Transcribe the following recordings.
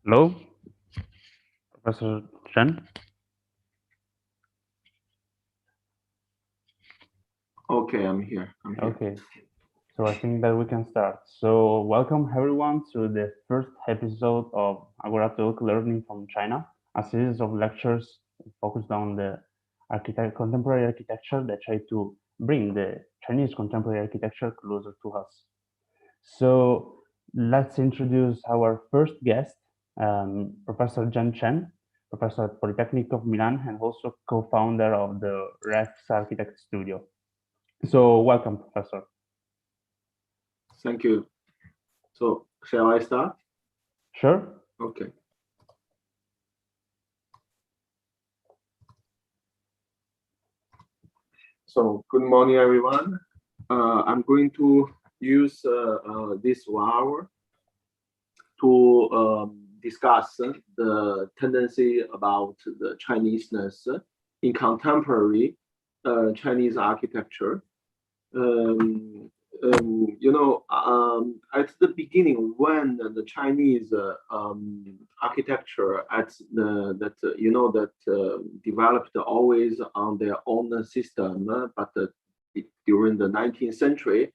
Hello, Professor Chen. Okay, I'm here. Okay, so I think that we can start. So welcome everyone to the first episode of AGORÀ Talk Learning from China, a series of lectures focused on the contemporary architecture that try to bring the Chinese contemporary architecture closer to us. So let's introduce our first guest, Professor Zhen Chen, professor at Politecnico of Milan and also co-founder of the Rex Architect Studio. So welcome, Professor. Thank you. So shall I start? Sure. Okay. So good morning, everyone. I'm going to use this 1 hour to discuss the tendency about the Chineseness in contemporary Chinese architecture. At the beginning, when the Chinese architecture developed always on their own system, but during the 19th century,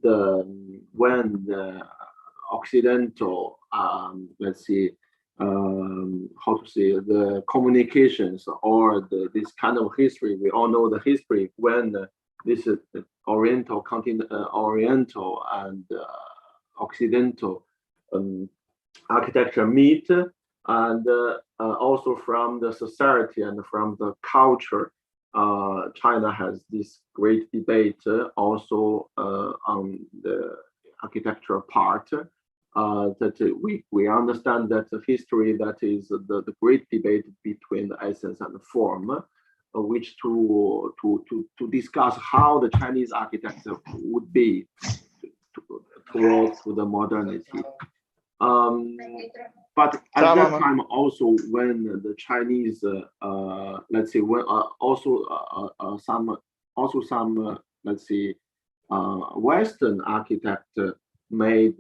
when the Occidental, the communications or this kind of history, we all know the history when this Oriental and Occidental architecture meet, and also from the society and from the culture, China has this great debate also on the architectural part. That we understand that the history, that is the great debate between the essence and the form, which to discuss how the Chinese architecture would be towards the modernity. But at that time also, when the Chinese, Western architect made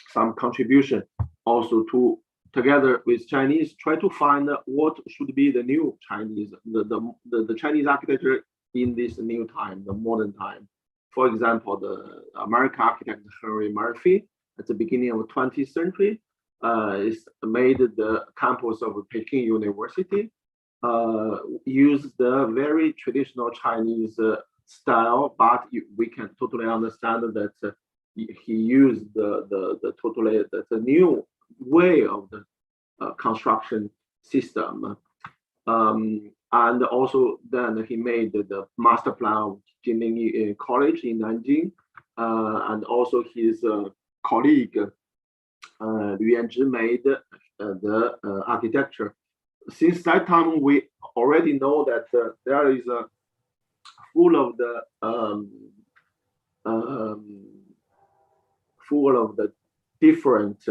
some contribution also to, together with Chinese, try to find what should be the new Chinese, the Chinese architecture in this new time, the modern time. For example, the American architect Henry Murphy at the beginning of the 20th century is made the campus of Peking University, used the very traditional Chinese style, but we can totally understand that he used the new way of the construction system, and also then he made the master plan of Jining College in Nanjing, and also his colleague Liu Yanzhi made the architecture. Since that time, we already know that there is a full of the different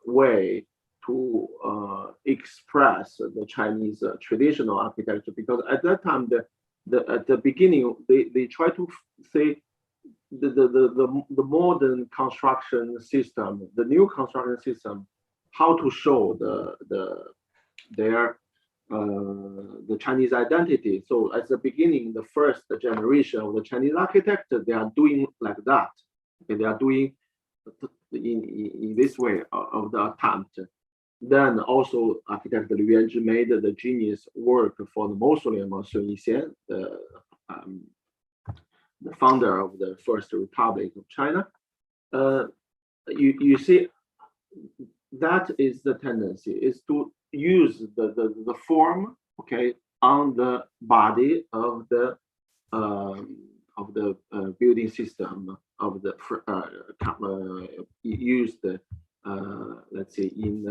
way to express the Chinese traditional architecture, because at that time, at the beginning, they try to say the modern construction system, the new construction system, how to show the Chinese identity. So at the beginning, the first generation of the Chinese architect, they are doing like that. Okay, they are doing in this way of the attempt. Then also architect Liu Yanzhi made the genius work for the mausoleum of Sun Yat-sen, the founder of the First Republic of China. You see, that is the tendency, is to use the form, okay, on the body of the building system of the used, let's say, in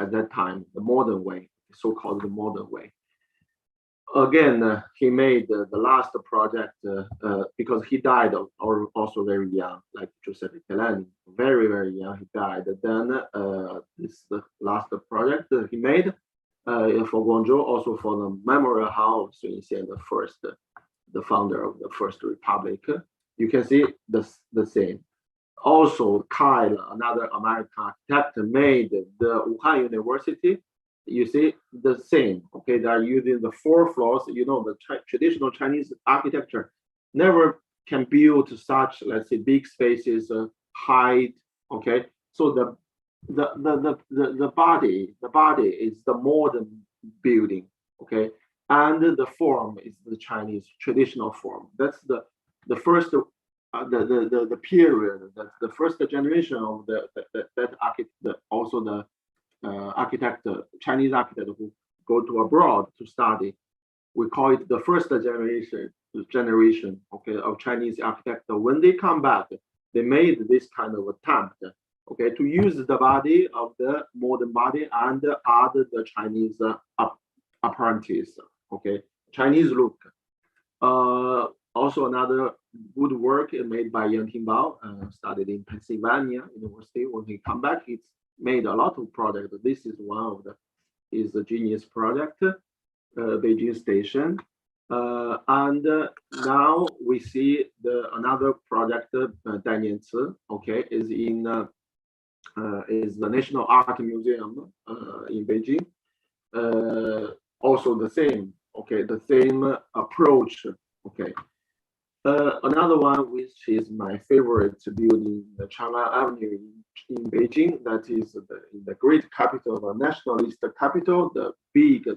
at that time, the modern way, so-called the modern way. Again, he made the last project because he died also very young, like Giuseppe Tellani, very young. He died. Then this is the last project that he made for Guangzhou, also for the memorial house in Xi'an, the founder of the First Republic. You can see the same. Also, Kyle, another American architect, made the Wuhan University. You see the same. Okay, they are using the 4 floors. You know, the traditional Chinese architecture never can build such, let's say, big spaces, height. Okay, so the body is the modern building. Okay, and the form is the Chinese traditional form. That's the first the period, that's the first generation of that architect, also the architect, Chinese architect who go to abroad to study. We call it the first generation, okay, of Chinese architect. When they come back, they made this kind of attempt, okay, to use the body of the modern body and add the Chinese appearances, okay, Chinese look. Also, another good work made by Yang Tingbao, studied in Pennsylvania University. When he come back, he's made a lot of projects. This is one of his genius project, Beijing Station. And now we see another project, Danianzi, okay, is the National Art Museum in Beijing. Also the same, okay, the same approach, okay. Another one, which is my favorite building, the Chang'an Avenue in Beijing, that is the great capital, the nationalist capital, the big,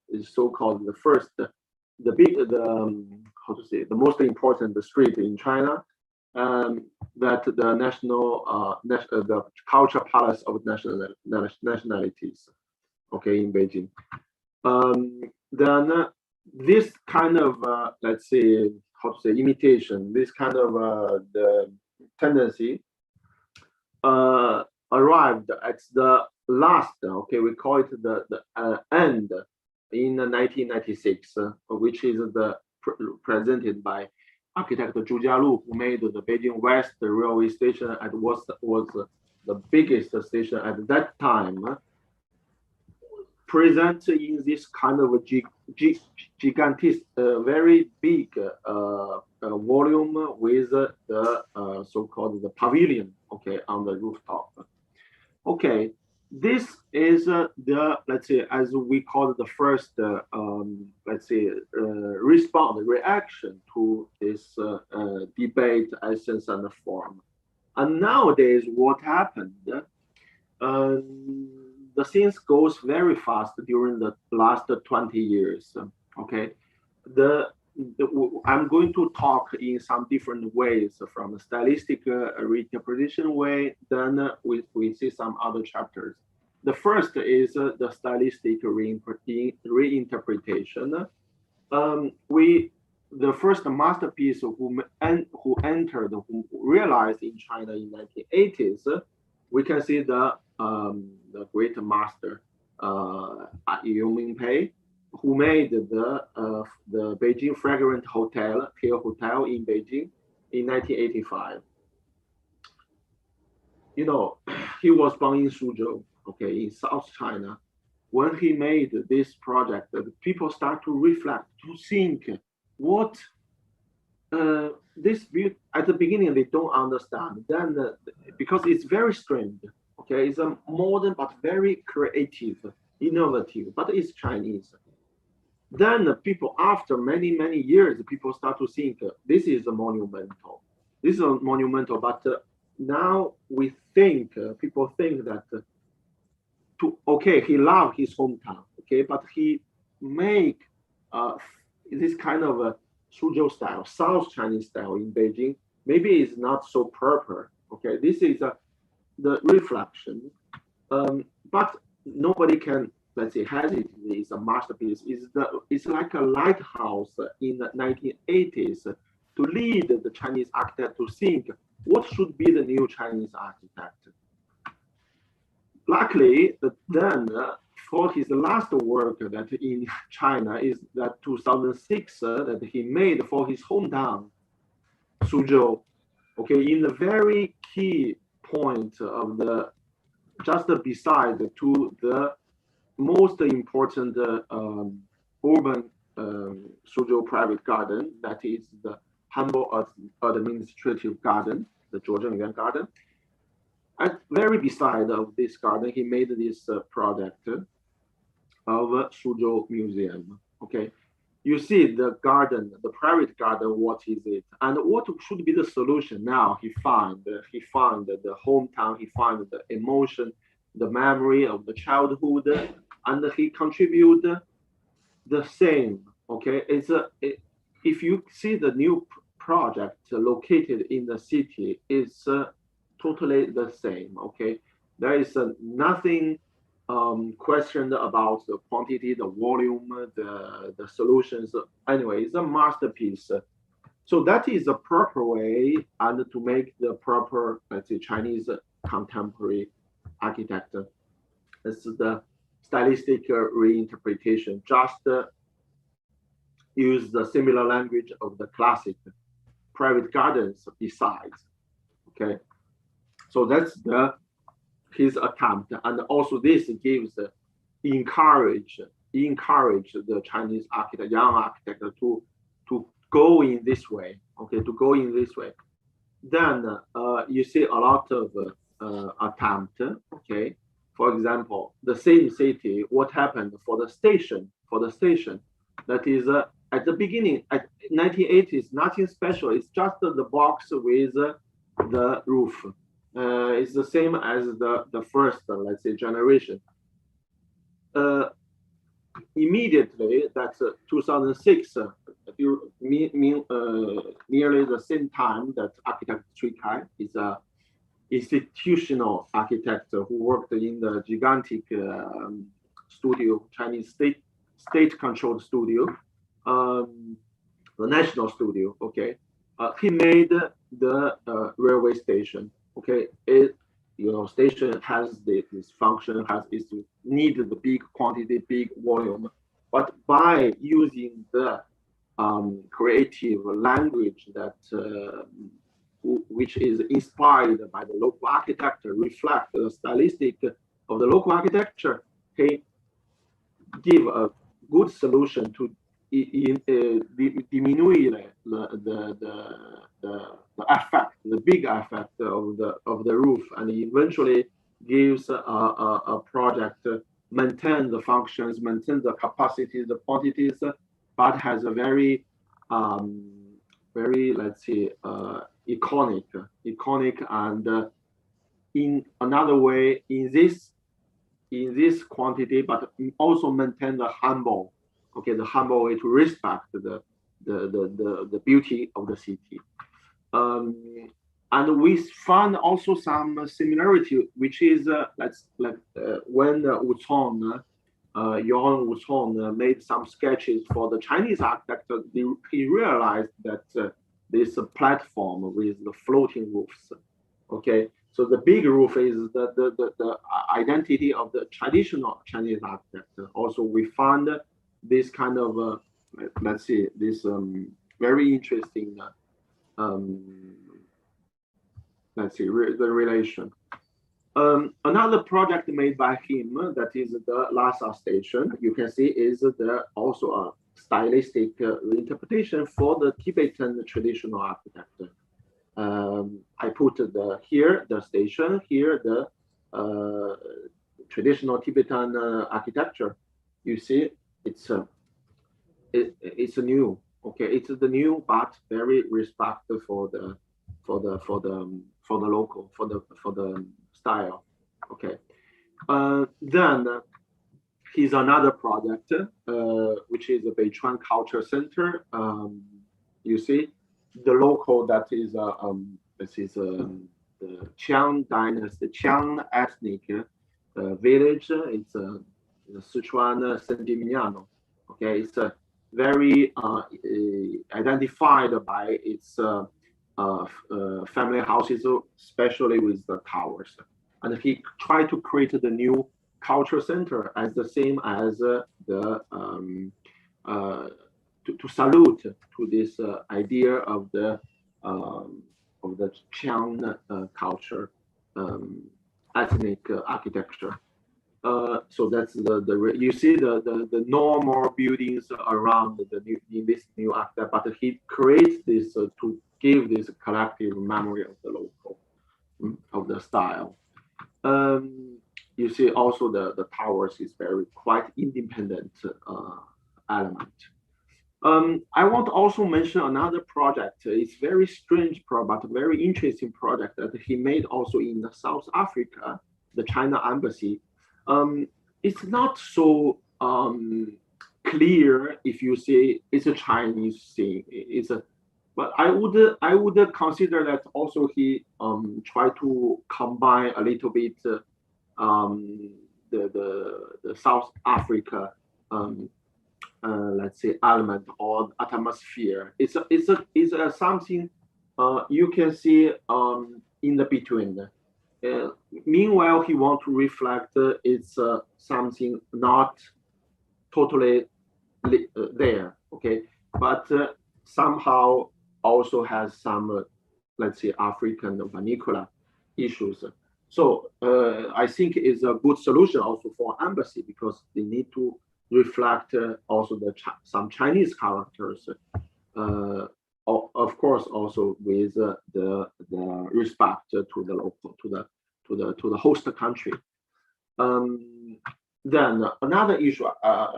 is so-called the first, the big, how to say, the most important street in China, that the the culture palace of nationalities, okay, in Beijing. Then this kind of, let's say, how to say, imitation, this kind of the tendency arrived at the last, okay, we call it the end in 1996, which is presented by architect Zhu Jialu, who made the Beijing West railway station and was the biggest station at that time, present in this kind of a gigantic, very big volume with the so-called the pavilion, okay, on the rooftop. Okay, this is the, let's say, as we call it, the first, let's say, reaction to this debate, essence, and form. And nowadays, what happened? The things goes very fast during the last 20 years. Okay, I'm going to talk in some different ways, from a stylistic reinterpretation way. Then we see some other chapters. The first is the stylistic reinterpretation. The first masterpiece who entered, who realized in China in 1980s, we can see the great master Yu Mingpei, who made the Beijing Fragrant Hotel, Hill Hotel in Beijing in 1985. You know, he was born in Suzhou, okay, in South China. When he made this project, people start to reflect, to think what this view. At the beginning they don't understand. Then because it's very strange, okay, it's a modern but very creative, innovative, but it's Chinese. Then people, after many years, people start to think this is a monumental. This is a monumental, but now we think, people think that okay, he loved his hometown, okay, but he make this kind of a Suzhou style, South Chinese style in Beijing, maybe it's not so proper. Okay, this is the reflection, but nobody can, let's say, hesitate. It's a masterpiece. It's like a lighthouse in the 1980s to lead the Chinese architect to think what should be the new Chinese architect. Luckily, then for his last work that in China is that 2006 that he made for his hometown, Suzhou, okay, in the very key point of the, just beside to the most important urban Suzhou private garden, that is the humble administrative garden. the Georgian Yuan Garden. And very beside of this garden, he made this project of Suzhou Museum. Okay, you see the garden, the private garden. What is it, and what should be the solution? Now he found the hometown. He found the emotion, the memory of the childhood, and he contributed the same. Okay, if you see the new project located in the city, it's totally the same. Okay, there is nothing questioned about the quantity, the volume, the solutions. Anyway, it's a masterpiece. So that is the proper way and to make the proper, let's say, Chinese contemporary architecture. This is the stylistic reinterpretation. Just use the similar language of the classic private gardens besides. Okay, so that's his attempt, and also this gives encourage the Chinese architect, young architect, to go in this way. Okay, to go in this way. Then you see a lot of attempt. Okay, for example, the same city. What happened for the station? That is at the beginning, at 1980s, nothing special. It's just the box with the roof. It's the same as the first, let's say, generation. Immediately, that's 2006, nearly the same time that architect Cui Kai is a institutional architect who worked in the gigantic studio, Chinese state-controlled studio, the national studio. Okay, he made the railway station. Okay, station has this function, is to need the big quantity, big volume, but by using the creative language that which is inspired by the local architecture, reflect the stylistic of the local architecture, he give a good solution to diminish the effect, the big effect of the roof, and eventually gives a project maintain the functions, maintain the capacity, the quantities, but has a very let's say iconic and in another way in this quantity, but also maintain the humble. Okay, the humble way to respect the beauty of the city. And we found also some similarity, which is when Johan Wucong made some sketches for the Chinese architect, he realized that this platform with the floating roofs. Okay, so the big roof is the identity of the traditional Chinese architect. Also, we found this kind of let's see, this very interesting let's see, the relation. Another project made by him, that is the Lhasa station, you can see is also a stylistic reinterpretation for the Tibetan traditional architecture. I put here the station, here the traditional Tibetan architecture. You see, it's new. Okay, it's the new, but very respectful for the local, for the style. Okay, then here's another project, which is the Beichuan Culture Center. You see, the local, that is this is the Qiang dynasty, Qiang ethnic village. It's the Sichuan Milano. Okay, it's very identified by its family houses, especially with the towers. And he tried to create the new culture center as the same as to salute to this idea of the Qiang culture, ethnic architecture. So that's you see the normal buildings around in this new architect, but he creates this to give this collective memory of the local, of the style. You see also the towers is very quite independent element. I want to also mention another project. It's very strange project, but very interesting project that he made also in the South Africa, the China embassy. It's not so clear if you say it's a Chinese thing. But I would consider that also he try to combine a little bit the South Africa let's say element or atmosphere. It's something you can see in the between. Meanwhile, he want to reflect it's something not totally there, okay, but somehow also has some let's say African vernacular issues. So I think it's a good solution also for embassy because they need to reflect also some Chinese characters, of course, also with the respect to the local to the host country. Then another issue,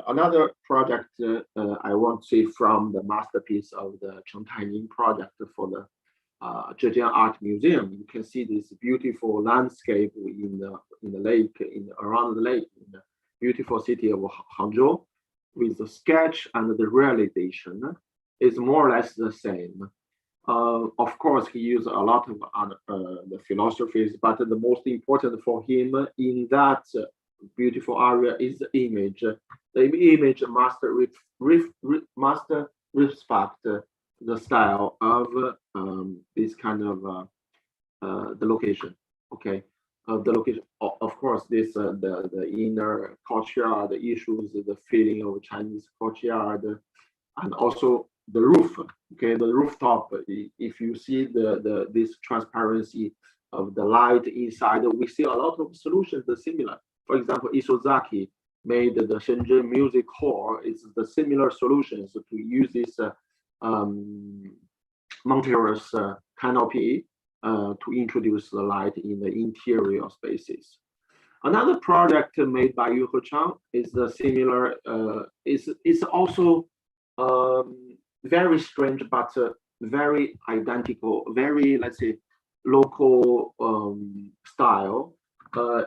another project I want to say from the masterpiece of the Chen project for the Zhejiang Art Museum. You can see this beautiful landscape in the lake, around the lake, in the beautiful city of Hangzhou, with the sketch and the realization is more or less the same. Of course, he used a lot of the philosophies, but the most important for him in that beautiful area is the image. The image must respect the style of this kind of the location. Okay, the location. Of course, this the inner courtyard, the issues, the feeling of Chinese courtyard, and also the roof. Okay, the rooftop. If you see this transparency of the light inside, we see a lot of solutions that are similar. For example, Isozaki made the Shenzhen Music Hall. It's the similar solutions to use this Montero's canopy to introduce the light in the interior spaces. Another project made by Yu Chang is the similar. Is also very strange, but very identical. Very, let's say, local style.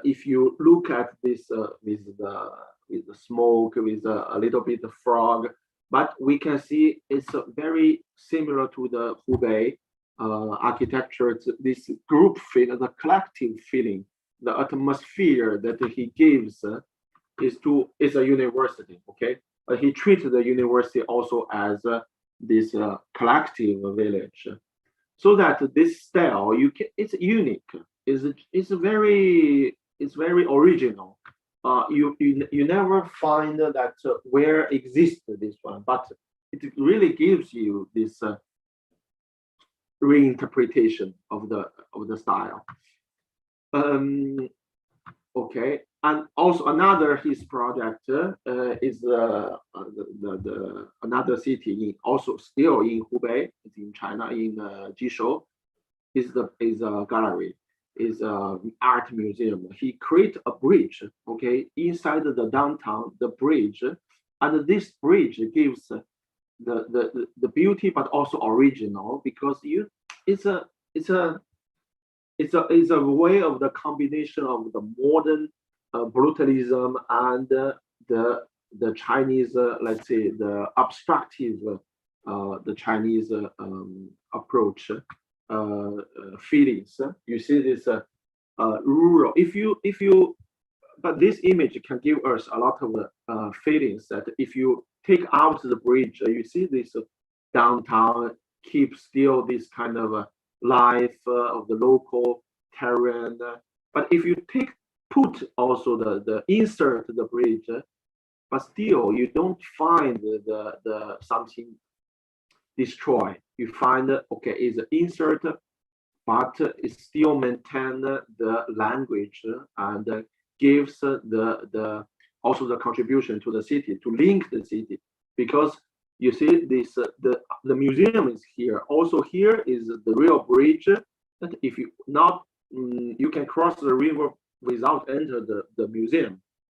If you look at this with the smoke, with a little bit of frog, but we can see it's very similar to the Hubei architecture. It's this group feeling, the collective feeling, the atmosphere that he gives is a university. Okay, he treated the university also as this collective village, so that this style it's unique. It's very original. You never find that where exists this one, but it really gives you this reinterpretation of the style. Okay, and also another his project is another city also still in Hubei, it's in China, in Jishou, is a gallery, is an art museum. He create a bridge, okay, inside the downtown, the bridge, and this bridge gives the beauty, but also original, because it's a way of the combination of the modern brutalism and the Chinese, let's say, the abstractive, the Chinese approach. Feelings. You see this rural. But this image can give us a lot of feelings. That if you take out the bridge, you see this downtown keep still this kind of life of the local terrain. But if you put also the insert the bridge, but still you don't find the something destroy. You find okay is insert, but it still maintain the language and gives also the contribution to the city, to link the city, because you see this the museum is here. Also here is the real bridge that if you not you can cross the river without enter the museum.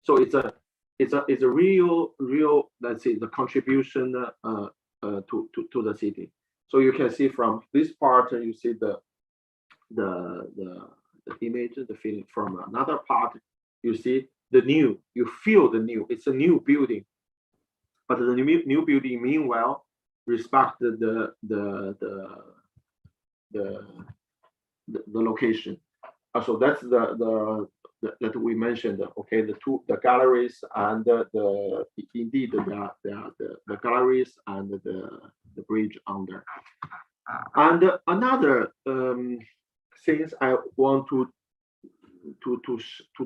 So it's a real let's say the contribution to the city. So you can see from this part, you see the image, the feeling. From another part, you see the new. You feel the new. It's a new building, but the new building meanwhile respect the location. So that's that we mentioned. Okay, the galleries and indeed the galleries and the bridge under. And another things I want to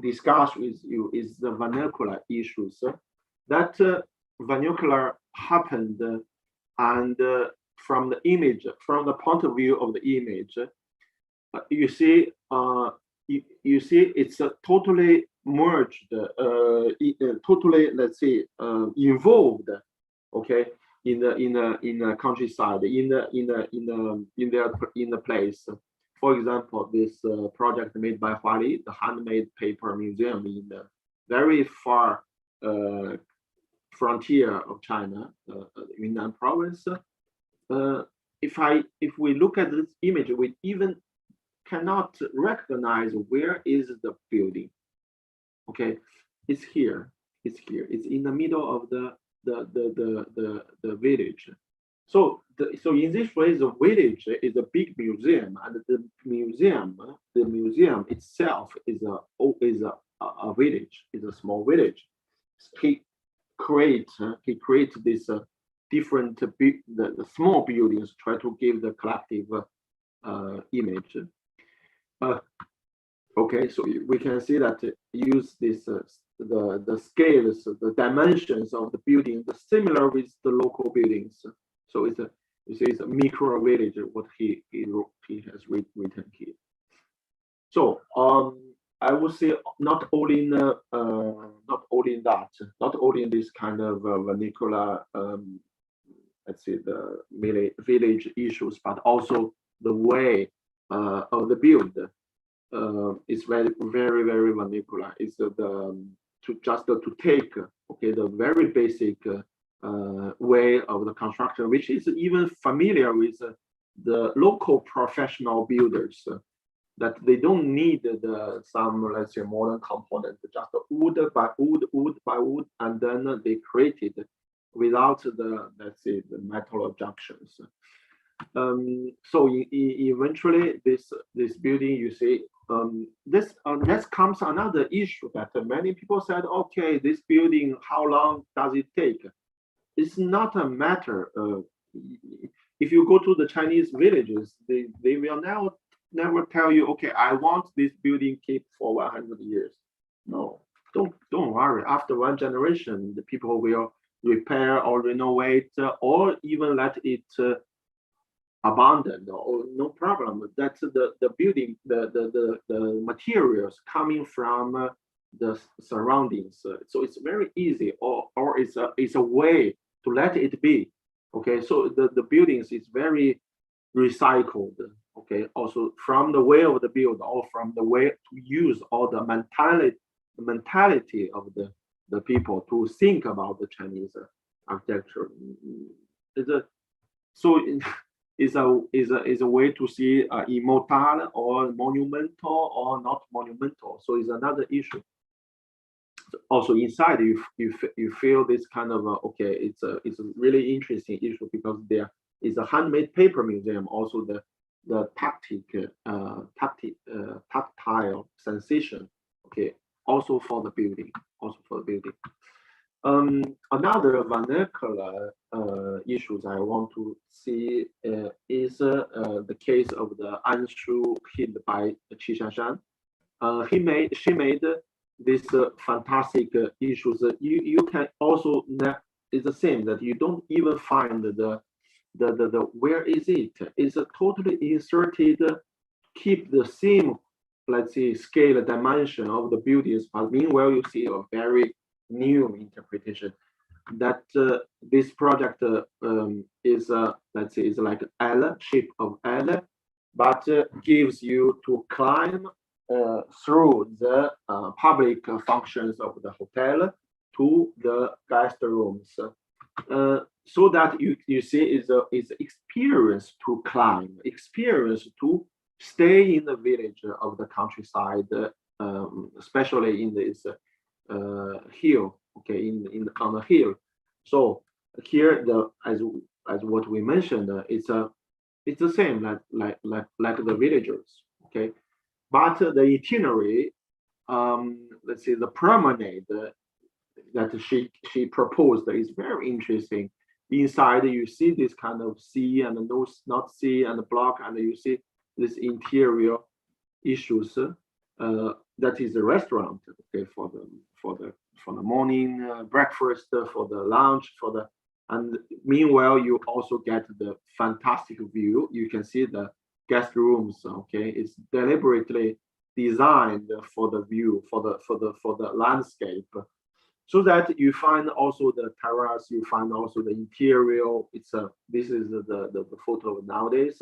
discuss with you is the vernacular issues. That vernacular happened, and from the image, from the point of view of the image, you see it's totally merged, totally, let's say, involved, okay, in the countryside, in the place. For example, this project made by Huali, the handmade paper museum in the very far frontier of China, Yunnan province. If we look at this image, we even cannot recognize where is the building. Okay, it's here. It's here. It's in the middle of the village. So in this way, the village is a big museum, and the museum itself is a village, is a small village. He creates this different the small buildings, try to give the collective image. Okay, so we can see that use this the scales, the dimensions of the building, similar with the local buildings. So it's a micro village. What he has written here. So I would say not only in this kind of vernacular, let's say the village issues, but also the way of the build is very vernacular. It's to take the very basic way of the construction, which is even familiar with the local professional builders, that they don't need some, let's say, modern component, just wood by wood, and then they created without the, let's say, the metal junctions. So eventually this building, you see, this comes another issue that many people said, okay, this building, how long does it take? It's not a matter of, if you go to the Chinese villages, they will now never tell you, okay, I want this building keep for 100 years. No, don't worry. After one generation, the people will repair or renovate, or even let it abandoned, or no problem. That's the building, the materials coming from the surroundings. So it's very easy, or it's a way to let it be. Okay, so the buildings is very recycled. Okay, also from the way of the build, or from the way to use all the mentality of the people to think about the Chinese architecture. Is a way to see immortal or monumental or not monumental. So it's another issue. Also inside, you feel this kind of okay. It's a really interesting issue, because there is a handmade paper museum. Also the tactile sensation. Okay, also for the building. Another vernacular issues I want to see is the case of the Anshu hid by Qishan. She made this fantastic issues. You can also, it's the same, that you don't even find the where is it? It's totally inserted, keep the same let's say, scale dimension of the buildings, but meanwhile, you see a very new interpretation that this project is, let's say, is like L, shape of L, but gives you to climb through the public functions of the hotel to the guest rooms, so that you see is experience to climb, experience to stay in the village of the countryside, especially in this hill, okay, on the hill. So here, as what we mentioned, it's the same like the villagers, okay, but the itinerary, let's say the promenade that she proposed is very interesting. Inside, you see this kind of sea and no not sea and block, and you see this interior issues. That is a restaurant, okay, for the morning breakfast, for the lunch, and meanwhile you also get the fantastic view. You can see the guest rooms, okay, it's deliberately designed for the view, for the landscape, so that you find also the terrace, you find also the interior. This is the photo nowadays.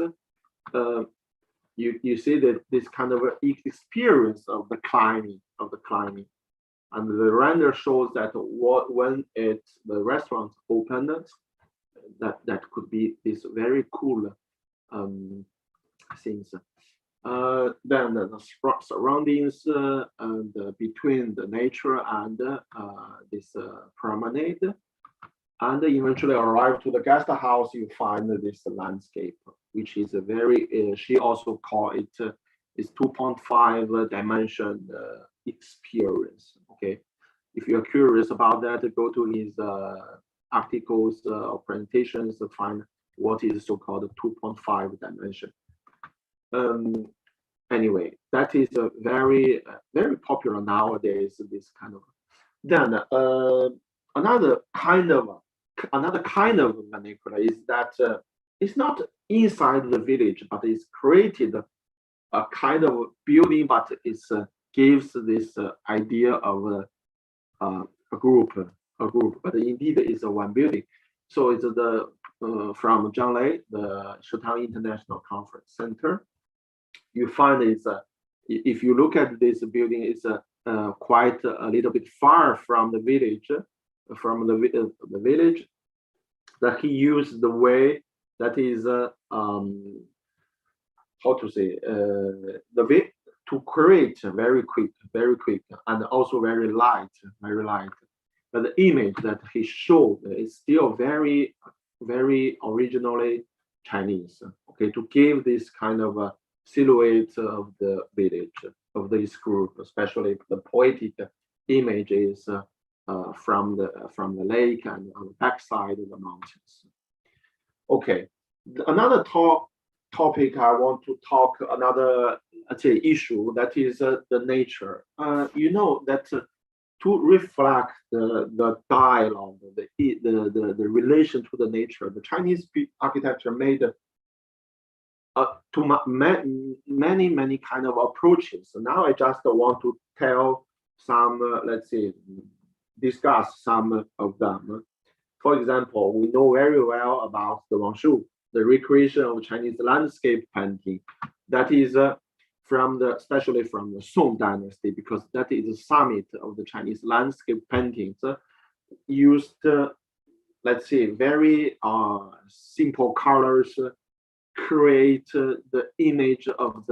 You see that this kind of experience of the climbing, and the render shows that when the restaurant opened, that could be this very cool things. Then the surroundings and between the nature and this promenade, and eventually arrive to the guest house. You find this landscape, which is a very she also call it is 2.5 dimension experience. Okay, if you're curious about that, go to his articles or presentations to find what is so-called 2.5 dimension. Anyway, that is a very popular nowadays. This kind of then another kind of vernacular is that it's not inside the village, but it's created a kind of building, but it gives this idea of a group, but indeed it's a one building. So it's the from Zhanglei, the Shutang International Conference Center. You find if you look at this building, it's quite a little bit far from the village, the village that he used the way that is how to say the way to create very quick, and also very light. But the image that he showed is still very originally Chinese. Okay, to give this kind of a silhouette of the village, of this group, especially the poetic image is from the lake and on the backside of the mountains. Okay, another topic I want to talk, another issue, that is the nature. You know that to reflect the dialogue, the relation to the nature, the Chinese architecture made to many kind of approaches. So now I just want to tell some, let's say, discuss some of them. For example, we know very well about the Wangshu, the recreation of Chinese landscape painting. That is especially from the Song Dynasty, because that is the summit of the Chinese landscape paintings. Used, let's say, very simple colors, create the image of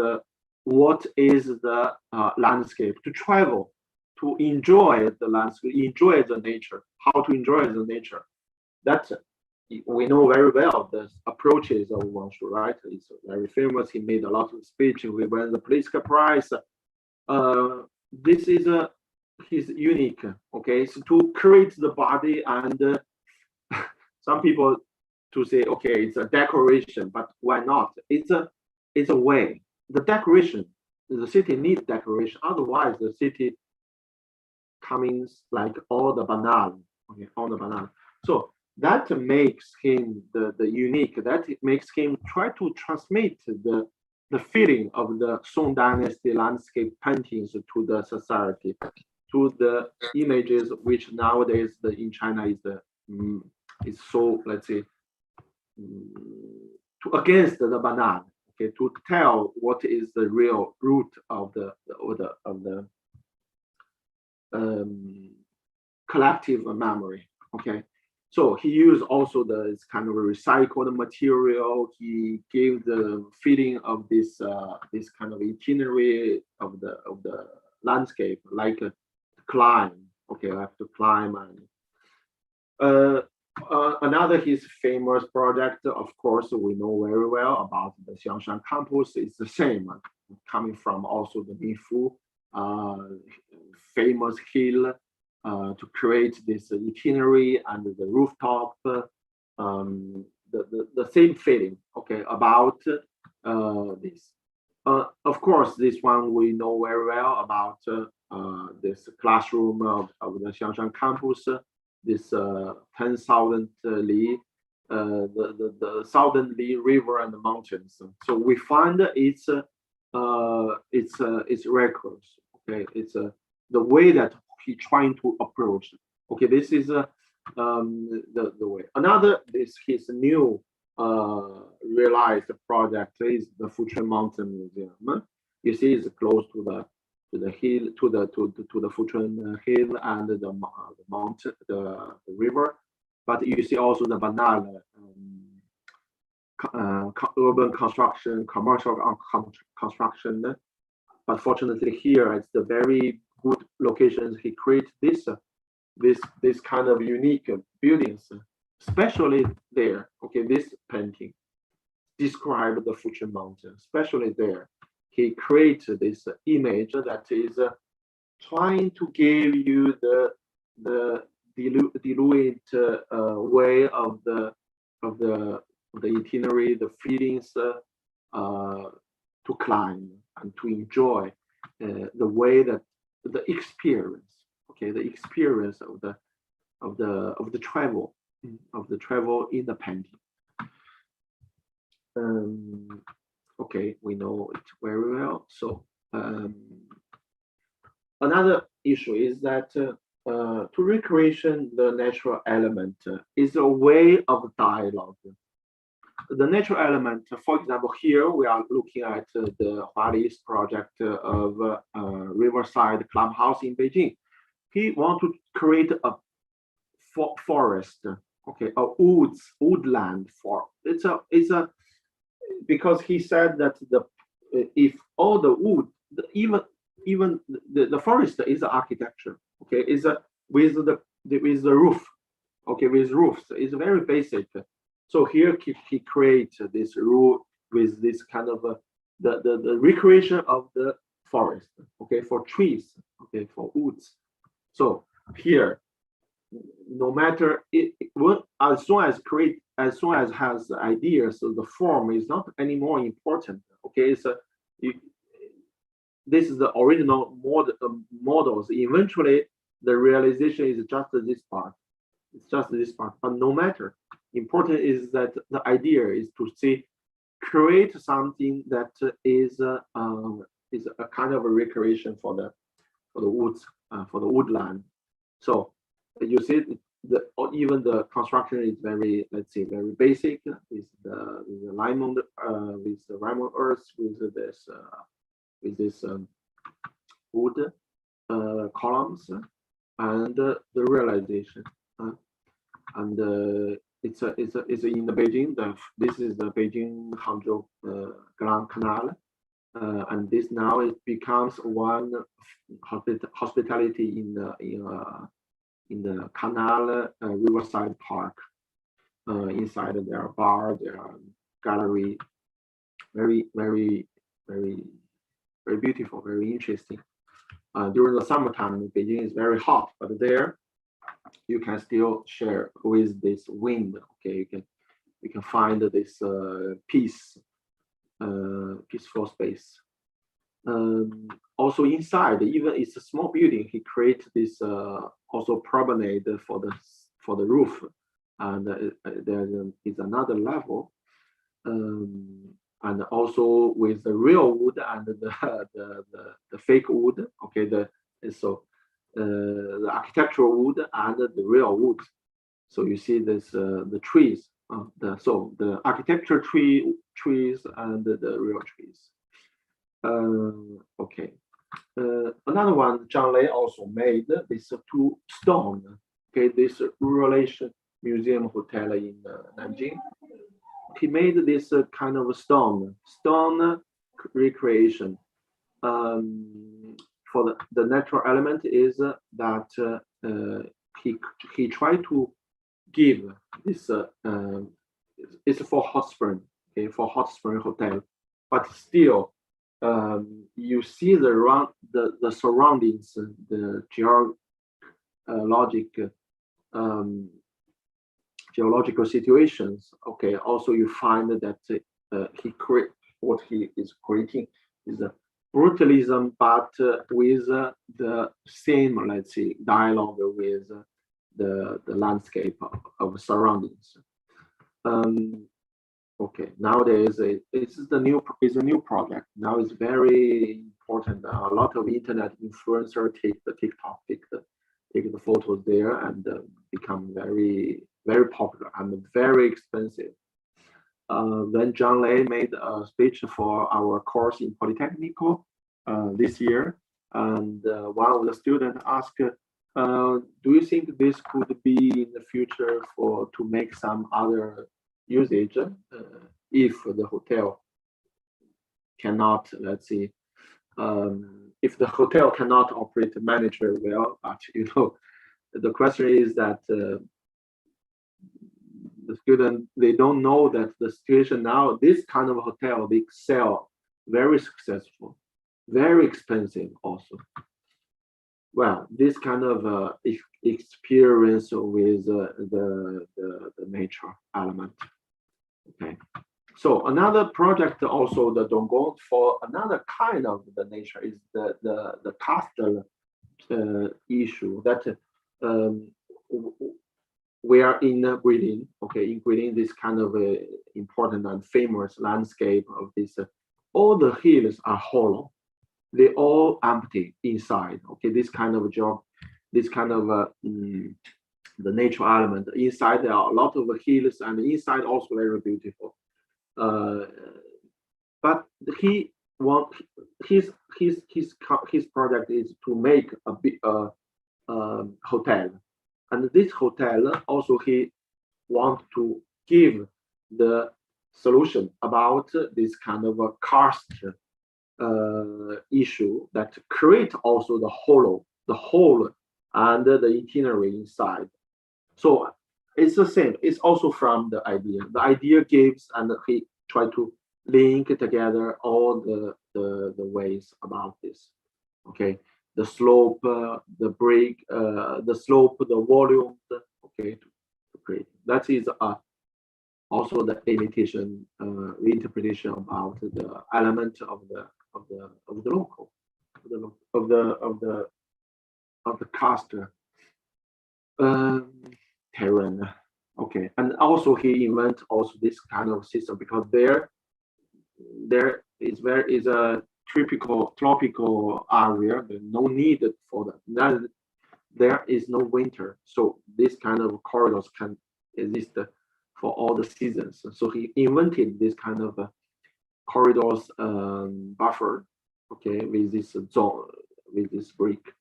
what is the landscape, to travel, to enjoy the landscape, enjoy the nature, how to enjoy the nature. That we know very well the approaches of Wangshu, right? It's very famous. He made a lot of speech. He won the Politecnico Prize. This is his unique. Okay, so to create the body, and some people to say, okay, it's a decoration, but why not? It's a way. The decoration, the city needs decoration. Otherwise, the city comes like all the banana. Okay, all the banana. So that makes him the unique. That makes him try to transmit the the feeling of the Song Dynasty landscape paintings to the society, to the images which nowadays in China is so, let's say, against the banal. Okay, to tell what is the real root of the collective memory. Okay, so he used also this kind of a recycled material. He gave the feeling of this this kind of itinerary of the landscape, like a climb. Okay, I have to climb. And another his famous project, of course, we know very well about the Xiangshan campus. It's the same, coming from also the Minfu famous hill to create this itinerary and the rooftop. The same feeling, okay, about this. Of course, this one we know very well about this classroom of the Xiangshan campus. This 10,000 li, the Southern Li River and the mountains. So we find it's records. Okay, it's the way that he trying to approach. Okay, this is the way. Another is his new realized project is the Fuchun Mountain Museum. You see, it's close to the hill, to the Fuchun hill and the mountain, the river. But you see also the banal urban construction, commercial construction. But fortunately, here it's the very good locations. He created this kind of unique buildings, especially there. Okay, this painting describes the Fuchun Mountain, especially there. He created this image that is trying to give you the diluted way of the itinerary, the feelings to climb and to enjoy the way that the experience, okay, the experience of the travel in the painting. Okay, we know it very well. So another issue is that to recreation the natural element is a way of dialogue. The natural element, for example, here we are looking at the Huali's project of Riverside Clubhouse in Beijing. He wants to create a forest, okay, a woodland for it's a because he said that if all the wood, even the forest is architecture, okay, is with the roof, okay, with roofs, it's very basic. So here he creates this roof with this kind of the recreation of the forest, okay, for trees, okay, for woods. So here, no matter as soon as has ideas, so the form is not any more important. Okay, so this is the original models. Eventually, the realization is just this part. It's just this part, but no matter. Important is that the idea is to create something that is a kind of a recreation for the woods, for the woodland. So you see, even the construction is very, let's say, very basic. With the limon, with the limon earth, with this wood columns, and the realization. And it's in the Beijing. This is the Beijing Hangzhou Grand Canal, and this now it becomes one hospitality in the canal riverside park. Inside there are bar, there are gallery, very beautiful, very interesting. During the summertime, Beijing is very hot, but there you can still share with this wind. Okay, you can find this peaceful space. Also inside, even it's a small building, he created this also promenade for the roof, and there is another level. and also with the real wood and the fake wood. Okay, the architectural wood and the real wood. So you see this the trees. The architecture trees and the real trees. Okay. Another one, Zhang Lei also made this two stone. Okay, this Relation Museum Hotel in Nanjing. He made this kind of stone recreation. For the natural element is that he tried to give this. It's for hot spring, okay, for hot spring hotel, but still you see the surroundings, the geological situations. Okay, also you find that what he is creating is a brutalism, but with the same, let's say, dialogue with the landscape of surroundings. Okay, nowadays it's a new project. Now it's very important. A lot of internet influencers take the TikTok, take the photos there, and become very popular and very expensive. Then Zhang Lei made a speech for our course in Politecnico this year, and one of the students asked, "Do you think this could be in the future to make some other usage if the hotel cannot, let's see, if the hotel cannot operate the manager well?" But the question is that the student, they don't know that the situation now, this kind of hotel, they sell very successful, very expensive also. Well, this kind of experience with the nature element. Okay, so another project also the Dongong for another kind of the nature is the castle issue that we are integrating. Okay, integrating this kind of important and famous landscape of this. All the hills are hollow; they all empty inside. Okay, this kind of job, this kind of the nature element inside. There are a lot of hills, and inside also very beautiful. But his project is to make a big hotel, and this hotel also he want to give the solution about this kind of a karst issue that create also the hole and the itinerary inside. So it's the same. It's also from the idea. The idea gives, and he tried to link together all the ways about this. Okay, the slope, the break, the slope, the volume. Okay, to create. That is also the imitation reinterpretation about the element of the local, of the cast terrain. Okay, and also he invent also this kind of system because there is a tropical area. There's no need for that. There is no winter, so this kind of corridors can exist for all the seasons. So he invented this kind of corridors buffer. Okay, with this zone, with this brick.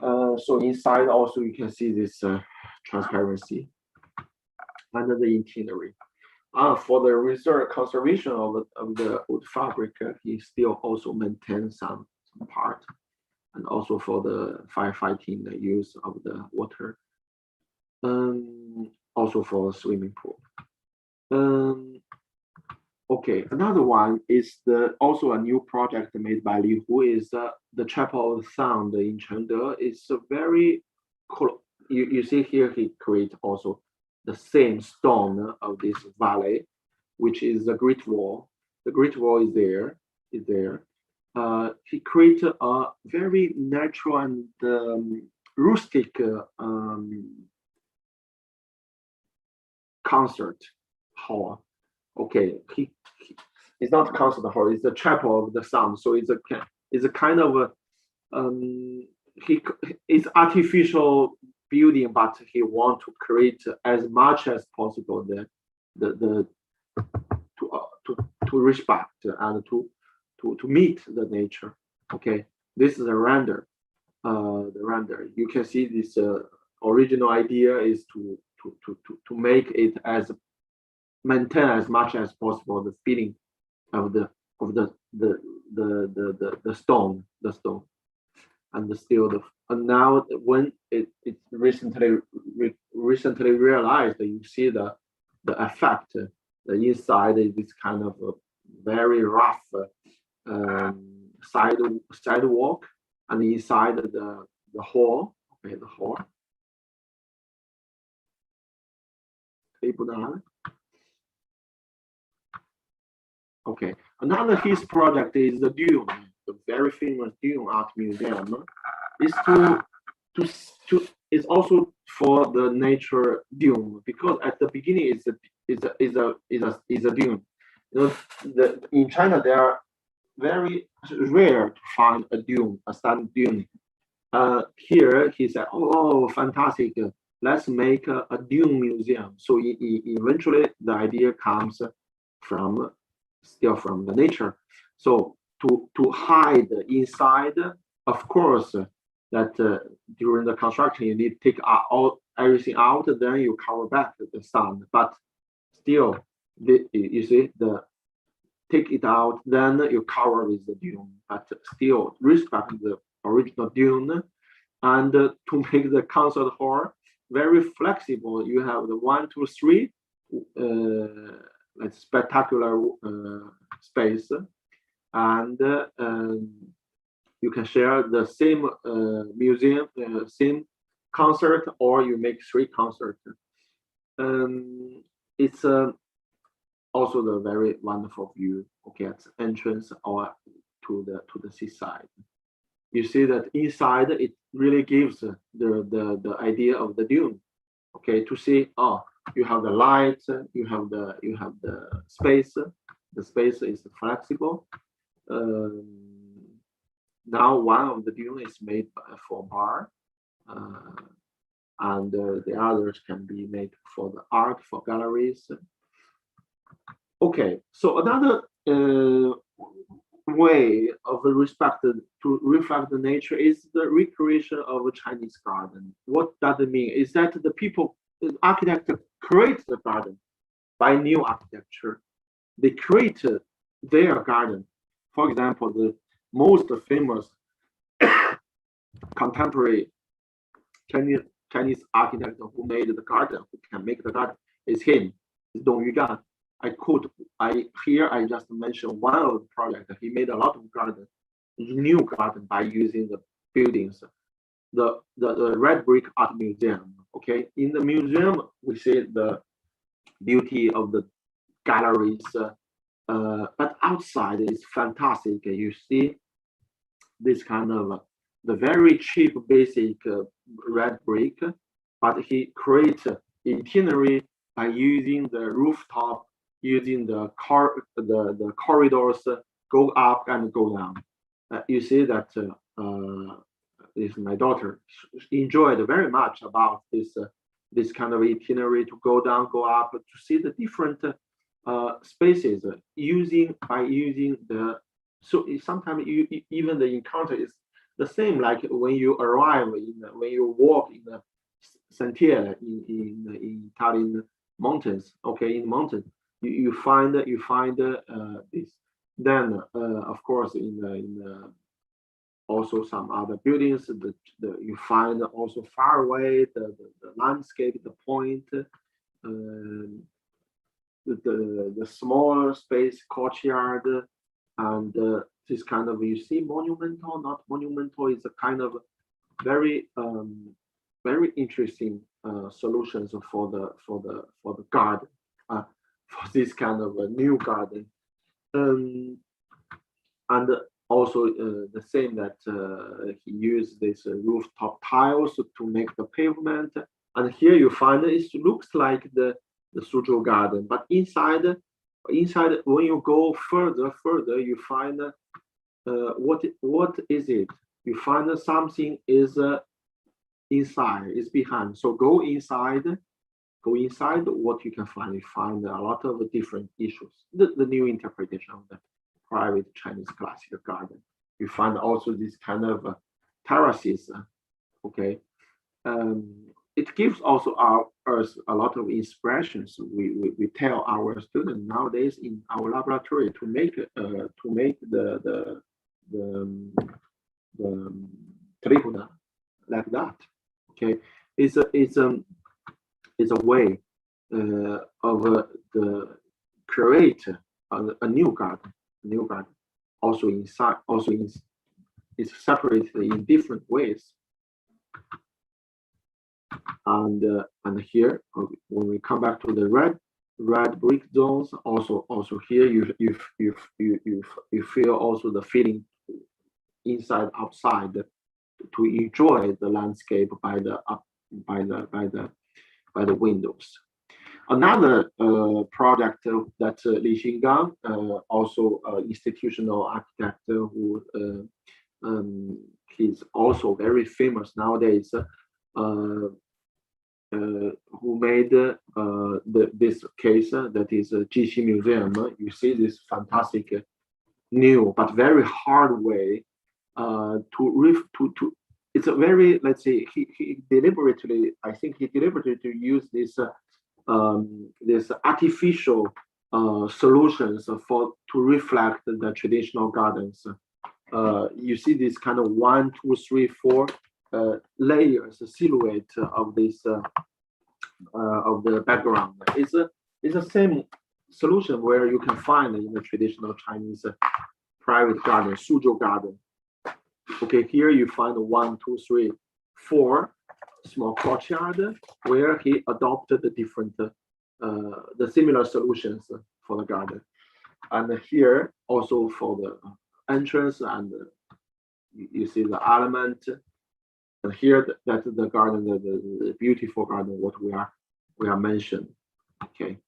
So inside also you can see this transparency under the itinerary. For the reserve conservation of the wood fabric, he still also maintains some part, and also for the firefighting, the use of the water, also for swimming pool. Okay, another one is also a new project made by Li Hu is the Chapel of Sound in Chengde. It's a very cool. You see here he create also the same stone of this valley, which is the Great Wall. The Great Wall is there. He created a very natural and rustic concert hall. Okay, it's not concert hall. It's the chapel of the sun. So it's a kind of a, it's artificial building, but he want to create as much as possible the to respect and to meet the nature. Okay, this is a render. The render. You can see this original idea is to make it as maintain as much as possible the feeling of the stone, and still and now when it's recently realized that you see the effect, the inside is this kind of a very rough sidewalk, and inside the hall, okay, the hall. Okay, another his project is the Dune, the very famous Dune Art Museum. Is to is also for the nature dune, because at the beginning is a dune. You know, in China there are very rare to find a dune, a standard dune. Here he said, oh, fantastic! Let's make a dune museum. So eventually the idea comes from from the nature. So to hide inside, of course, that during the construction you need to take everything out, then you cover back the sun. But still, you see the take it out, then you cover with the dune. But still respect the original dune, and to make the concert hall very flexible. You have the 1, 2, 3 spectacular space, and you can share the same museum, same concert, or you make 3 concerts. It's also the very wonderful view. Okay, at the entrance or to the seaside. You see that inside it really gives the idea of the dune. Okay, to see, oh, you have the light, you have the space. The space is flexible. Now one of the dune is made for bar, and the others can be made for the art, for galleries. Okay, so another way of respect to reflect the nature is the recreation of a Chinese garden. What does it mean? Is that the people, the architect create the garden by new architecture. They create their garden. For example, the most famous contemporary Chinese architect who made the garden, who can make the garden, is him, is Dong Yugan. I just mentioned one of the projects. He made a lot of garden, new garden, by using the buildings. The red brick art museum. Okay, in the museum we see the beauty of the galleries, but outside is fantastic. You see this kind of the very cheap basic red brick, but he creates itinerary by using the rooftop, using the corridors, go up and go down. You see that is my daughter. She enjoyed very much about this kind of itinerary, to go down, go up, to see the different spaces by using the. So sometimes even the encounter is the same, like when you arrive when you walk in the sentier in Italian mountains. Okay, in mountains you find this. Then of course in also some other buildings, you find also far away the landscape, the point, the smaller space, courtyard, and this kind of, you see, monumental, not monumental, is a kind of very very interesting solutions for the garden, for this kind of a new garden, and also the same that he used this rooftop tiles to make the pavement. And here you find it looks like the Suzhou garden, but inside Inside, when you go further, you find what is it? You find something is inside, is behind. So go inside. What you can find. You find a lot of different issues. The new interpretation of the private Chinese classical garden. You find also this kind of terraces. Okay. It gives also us a lot of inspirations. We tell our students nowadays in our laboratory to make the trigono like that. Okay, it's a way of the create a new garden, also inside, it's separated in different ways. And here, when we come back to the red brick zones, also here you feel also the feeling inside outside to enjoy the landscape by the windows. Another project that Li Xingang, also institutional architect who he's also very famous nowadays, who made this case that is Jixi Museum. You see this fantastic new but very hard way to it's a very, let's say, he deliberately, I think he deliberately to use this this artificial solutions to reflect the traditional gardens. You see this kind of 1, 2, 3, 4 layers, silhouette of this of the background. It's the same solution where you can find in the traditional Chinese private garden, suzhou garden. Okay, here you find 1, 2, 3, 4 small courtyard where he adopted the different the similar solutions for the garden, and here also for the entrance, and you see the element. And here that the garden, the beautiful garden, what we are mentioned. Okay,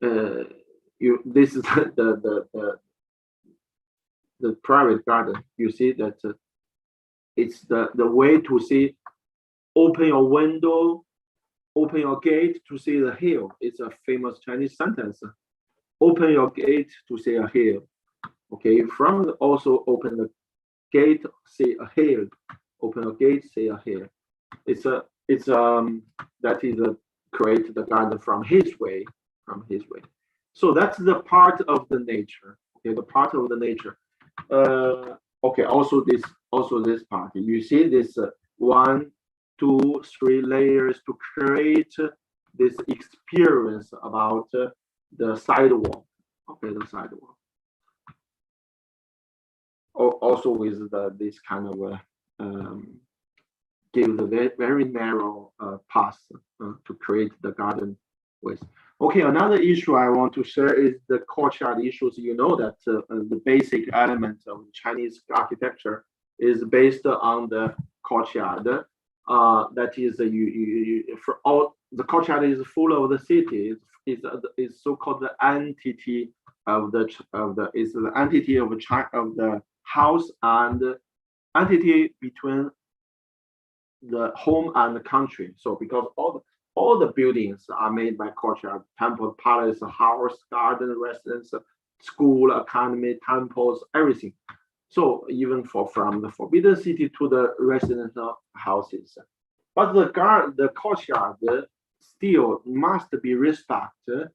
this is the private garden. You see that it's the way to see. Open your window, open your gate to see the hill. It's a famous Chinese sentence. Open your gate to see a hill. Okay, from also open the gate, see a hill. Open a gate, see a hill. That is create the garden from his way. So that's the part of the nature. Okay, the part of the nature. Okay, also this part. You see this 1, 2, 3 layers to create this experience about the sidewalk. Okay, the sidewalk. Also with this kind of give the very narrow path to create the garden with. Okay, another issue I want to share is the courtyard issues. You know that the basic element of Chinese architecture is based on the courtyard. That is, for all the courtyard is full of the city. Is so-called the entity of the entity of the house and entity between the home and the country. So because all the buildings are made by courtyard: temple, palace, house, garden, residence, school, academy, temples, everything. So even from the forbidden city to the residential houses, but the courtyard still must be respected,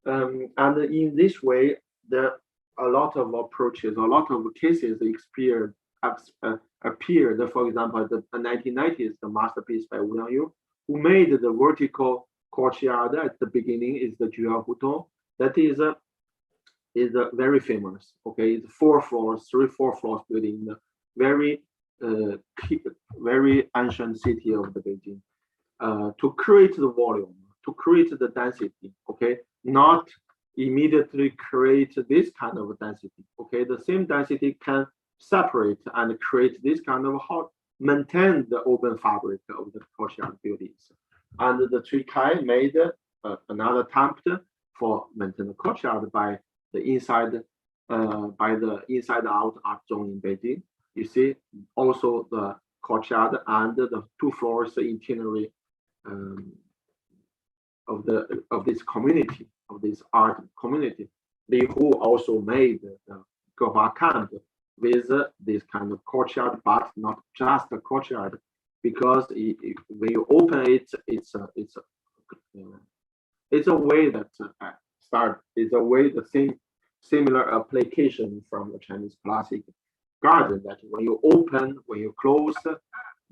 and in this way, there are a lot of approaches, a lot of cases appeared. For example, the 1990s, the masterpiece by Wu Yangyu, who made the vertical courtyard at the beginning, is the Juya Huton. That is very famous. Okay, it's 4 floors, 3, 4 floors building in the very ancient city of the Beijing. To create the volume, to create the density. Okay, not immediately create this kind of density. Okay, the same density can separate and create this kind of maintain the open fabric of the courtyard buildings. And the Cui Kai made another attempt for maintain the courtyard by the inside by the inside out art zone in Beijing. You see also the courtyard and the 2 floors itinerary of this community, of this art community. Li Hu also made the Gehua camp with this kind of courtyard, but not just a courtyard, because when you open it, it's a way that it's a way the same similar application from the Chinese classic garden, that when you open, when you close,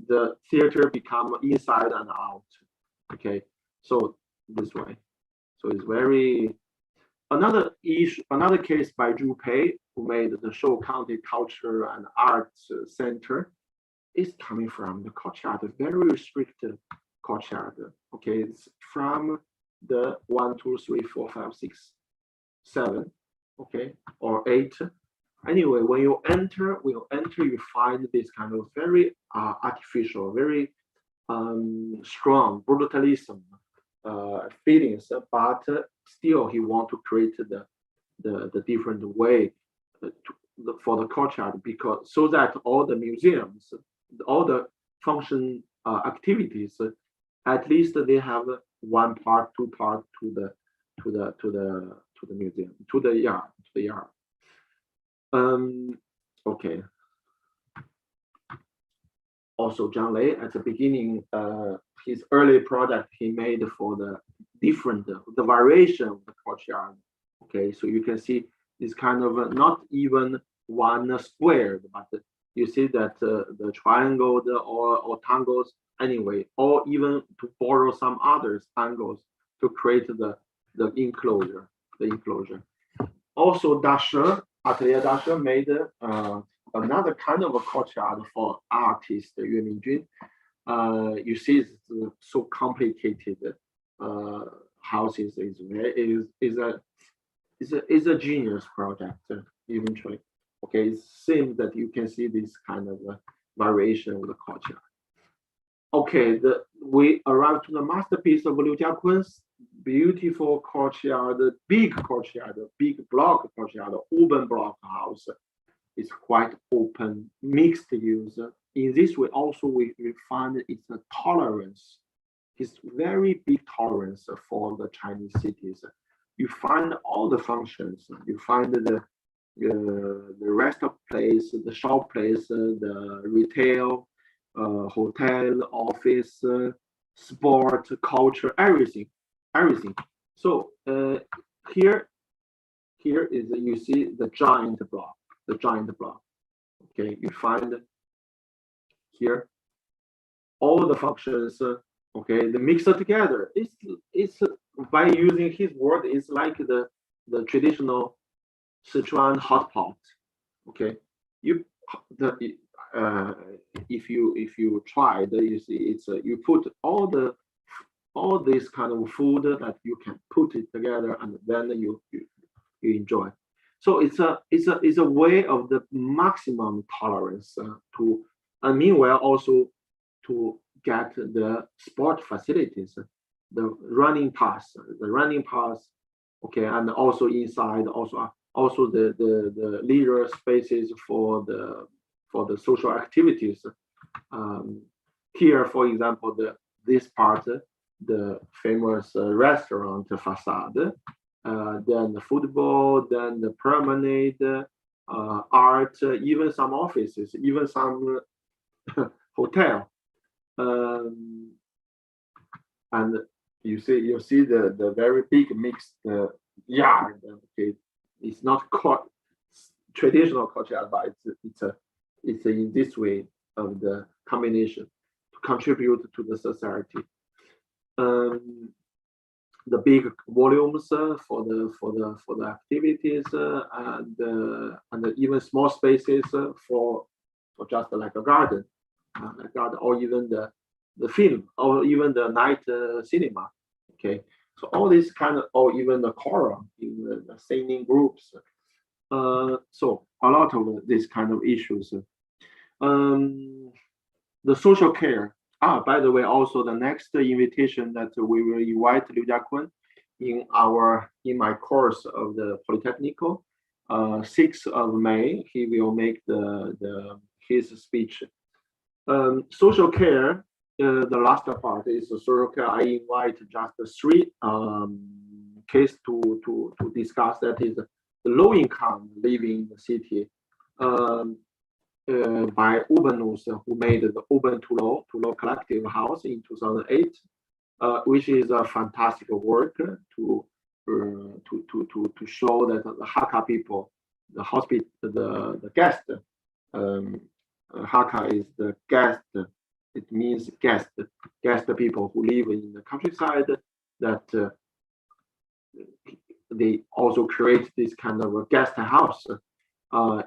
the theater become inside and out. Okay, so this way. So it's very another issue, another case by Zhu Pei, who made the Shou County Culture and Arts Center, is coming from the courtyard, a very restricted courtyard. Okay, it's from the 1, 2, 3, 4, 5, 6, 7, okay, or 8. Anyway, when you enter, you find this kind of very artificial, very strong brutalism feelings, but still he want to create the different way for the courtyard, because so that all the museums, all the function activities, at least they have 1 part, 2 part to the museum, to the yard. Okay. Also, Zhang Lei at the beginning, his early product he made for the different, the variation of the courtyard. Okay, so you can see this kind of not even one square, but you see that the triangle or tangles anyway, or even to borrow some others angles to create the enclosure. Also, Atelier Dashe made another kind of a courtyard for artist Yue Mingjun. You see, it's so complicated. Houses is a genius project eventually. Okay, it seems that you can see this kind of variation of the courtyard. Okay, we arrived to the masterpiece of Liu Jiakun's beautiful courtyard, big block courtyard, urban block house. It's quite open, mixed use. In this way, also we find it's a tolerance. It's very big tolerance for the Chinese cities. You find all the functions. You find the restaurant place, the shop place, the retail, hotel, office, sport, culture, everything. So here is you see the giant block. Okay, you find here all the functions. Okay, the mixer together. It's by using his word, it's like the traditional Sichuan hot pot. Okay, if you try, you see it's you put all this kind of food that you can put it together, and then you enjoy. So it's a way of the maximum tolerance to, and meanwhile also to get the sport facilities, the running paths, okay, and also inside also the leisure spaces for the social activities. Here, for example, this part, the famous restaurant facade, then the football, then the promenade, art, even some offices, even some hotel, and you see the very big mixed yard. Okay, it's not traditional courtyard, but it's in this way of the combination to contribute to the society. The big volumes for the activities and even small spaces for just like a garden, or even the film, or even the night cinema. Okay, so all this kind of, or even the choral, even the singing groups. So a lot of these kind of issues. The social care. By the way, also the next invitation that we will invite Liu Jiakun in my course of the Politecnico. 6th of May, he will make his speech. Social care, the last part is social care. I invite just 3 cases to discuss. That is the low income living in the city. By Urbanus, who made the Urban to Law Collective House in 2008, which is a fantastic work to show that the Hakka people, the hospital, the guest, Hakka is the guest. It means guest people who live in the countryside. That they also create this kind of a guest house.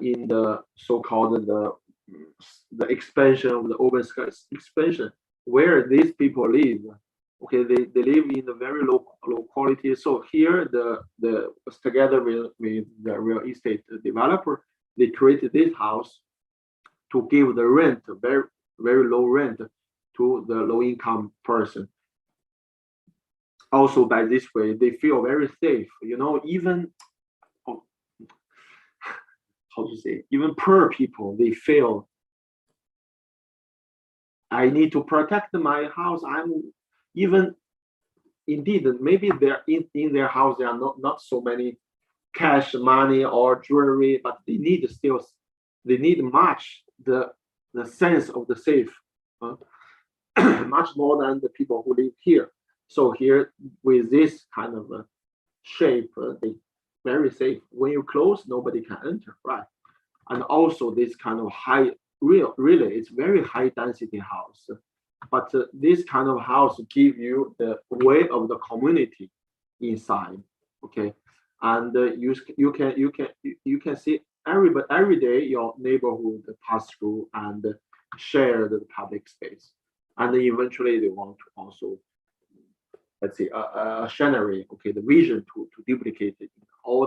In the so-called the expansion of the urban expansion, where these people live. Okay, they live in a very low quality. So here the together with the real estate developer, they created this house to give the rent, very low rent, to the low income person. Also by this way, they feel very safe. Even how to say, even poor people, they feel, I need to protect my house. I'm even, indeed, maybe they're in their house, there are not so many cash money or jewelry, but they need much the sense of the safe, much more than the people who live here. So here with this kind of shape, they very safe. When you close, nobody can enter, right? And also this kind of high, really, it's very high density house. But this kind of house give you the way of the community inside, okay? And you can see every day your neighborhood pass through and share the public space. And eventually they want to also, let's say, a scenery, okay, the vision to duplicate it in all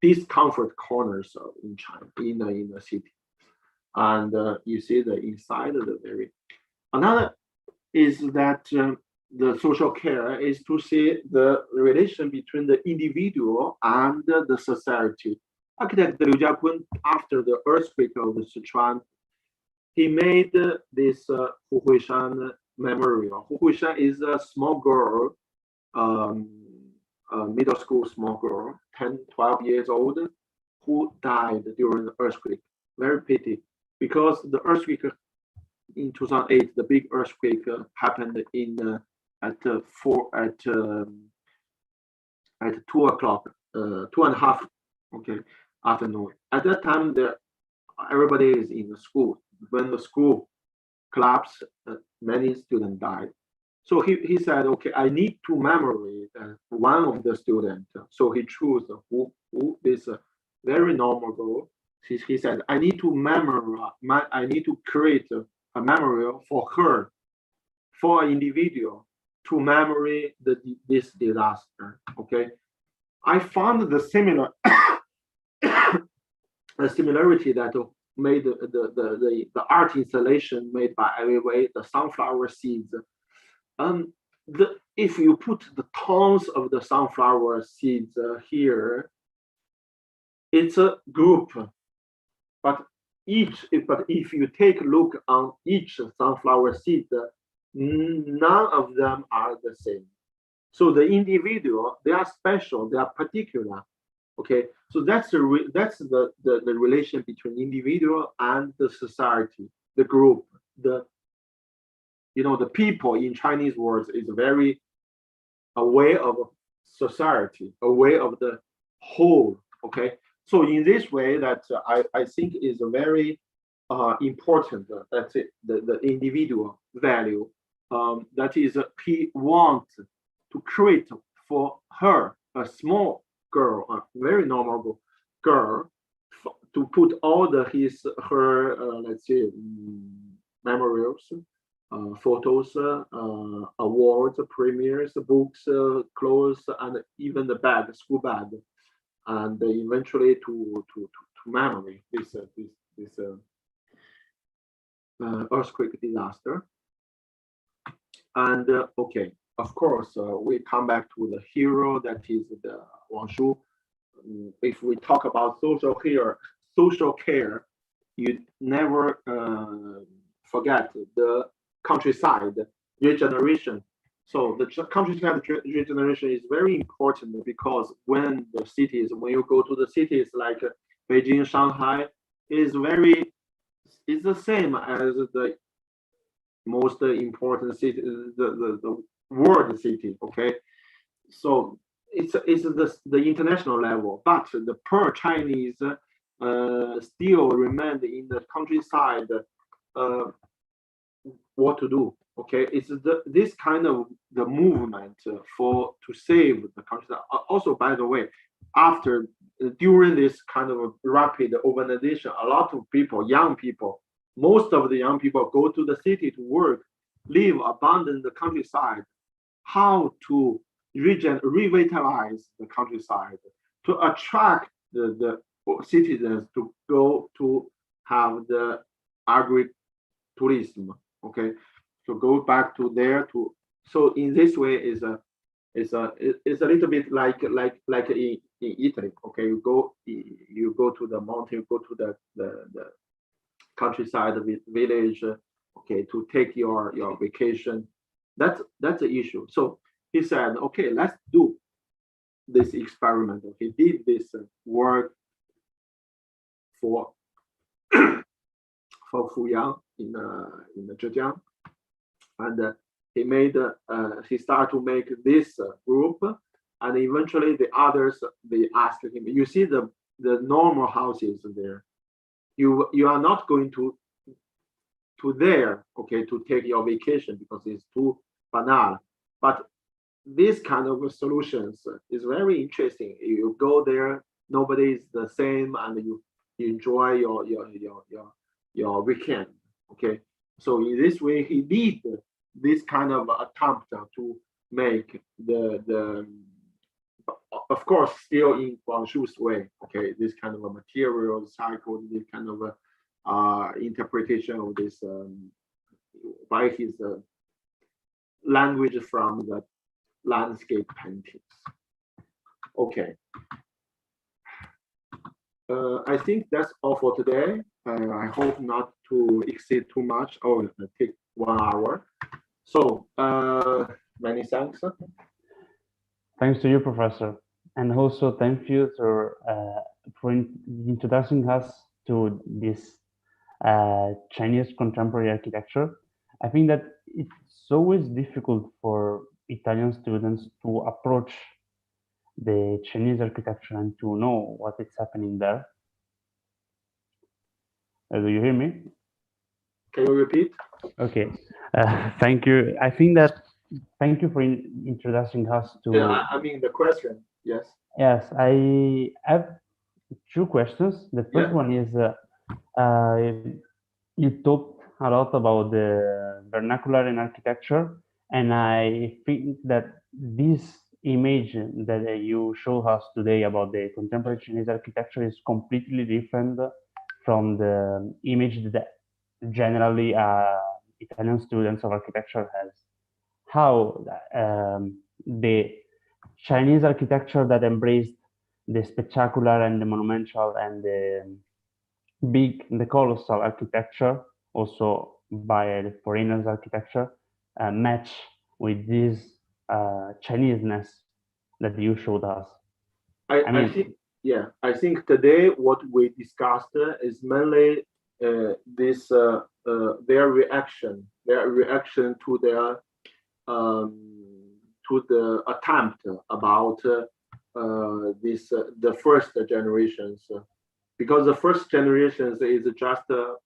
these comfort corners in China, in the city. And you see the inside of the very. Another is that the social care is to see the relation between the individual and the society. Architect Liu Jiakun, after the earthquake of the Sichuan, he made this Hu Huishan memorial. Hu Huishan is a small girl, middle school small girl, 10, 12 years old, who died during the earthquake. Very pity, because the earthquake in 2008, the big earthquake happened at 2:00, 2:30, okay, afternoon. At that time, everybody is in the school. When the school collapsed, many students died. So he said, okay, I need to memorize one of the students. So he chose who this very normal girl. He said, I need to memorize. I need to create a memorial for her, for an individual, to memory this disaster. Okay, I found the similarity that made the art installation made by Ai Weiwei, the sunflower seeds. If you put the tons of the sunflower seeds here, it's a group, but if you take a look on each sunflower seed, none of them are the same. So the individual, they are special, they are particular. Okay, so that's the relation between individual and the society, the group, the people in Chinese words is very a way of society, a way of the whole. Okay, so in this way, that I think is a very important. That's it, the individual value. That is, he wants to create for her, a small girl, a very normal girl, to put all her let's say memorials, photos, awards, premieres, books, clothes, and even the bag, school bag, and eventually to memory this earthquake disaster. And okay, of course, we come back to the hero that is the Wang Shu. If we talk about social care, you never forget the countryside regeneration. So the countryside regeneration is very important because when you go to the cities like Beijing, Shanghai, is the same as the most important city, the world city. Okay, so it's the international level, but the per Chinese still remain in the countryside. Uh, what to do? Okay, it's this kind of the movement to save the countryside. Also, by the way, after during this kind of rapid urbanization, a lot of people, young people, most of the young people go to the city to work, live, abandon the countryside. How to revitalize the countryside, to attract the citizens to go to have the agritourism, okay, to go back to there to. So in this way is a little bit like in Italy, okay, you go to the mountain, you go to the countryside village, okay, to take your vacation. That's the issue. So he said, okay, let's do this experiment. He did this work for Fuyang in Zhejiang, and he started to make this group, and eventually the others, they asked him, you see the normal houses there, you are not going to there, okay, to take your vacation because it's too banal. But this kind of solutions is very interesting. You go there, nobody is the same, and you enjoy your weekend. Okay, so in this way, he did this kind of attempt to make the of course still in Guangzhou's way. Okay, this kind of a material cycle, this kind of interpretation of this by his language from the landscape paintings. Okay. I think that's all for today. I hope not to exceed too much or take 1 hour. So many thanks. Thanks to you, Professor. And also thank you for introducing us to this Chinese contemporary architecture. I think that it's always difficult for Italian students to approach the Chinese architecture and to know what is happening there. Do you hear me? Can you repeat? Okay. Thank you. I think that thank you for introducing us to. Yeah, I mean the question. Yes. Yes, I have 2 questions. The first one is you talked a lot about the vernacular in architecture, and I think that this image that you show us today about the contemporary Chinese architecture is completely different from the image that generally Italian students of architecture has. How the Chinese architecture that embraced the spectacular and the monumental and the colossal architecture, also by the foreigners' architecture, match with this Chineseness that you showed us. I think today what we discussed is mainly this their reaction to their to the attempt about this the first generations, because the first generations is just a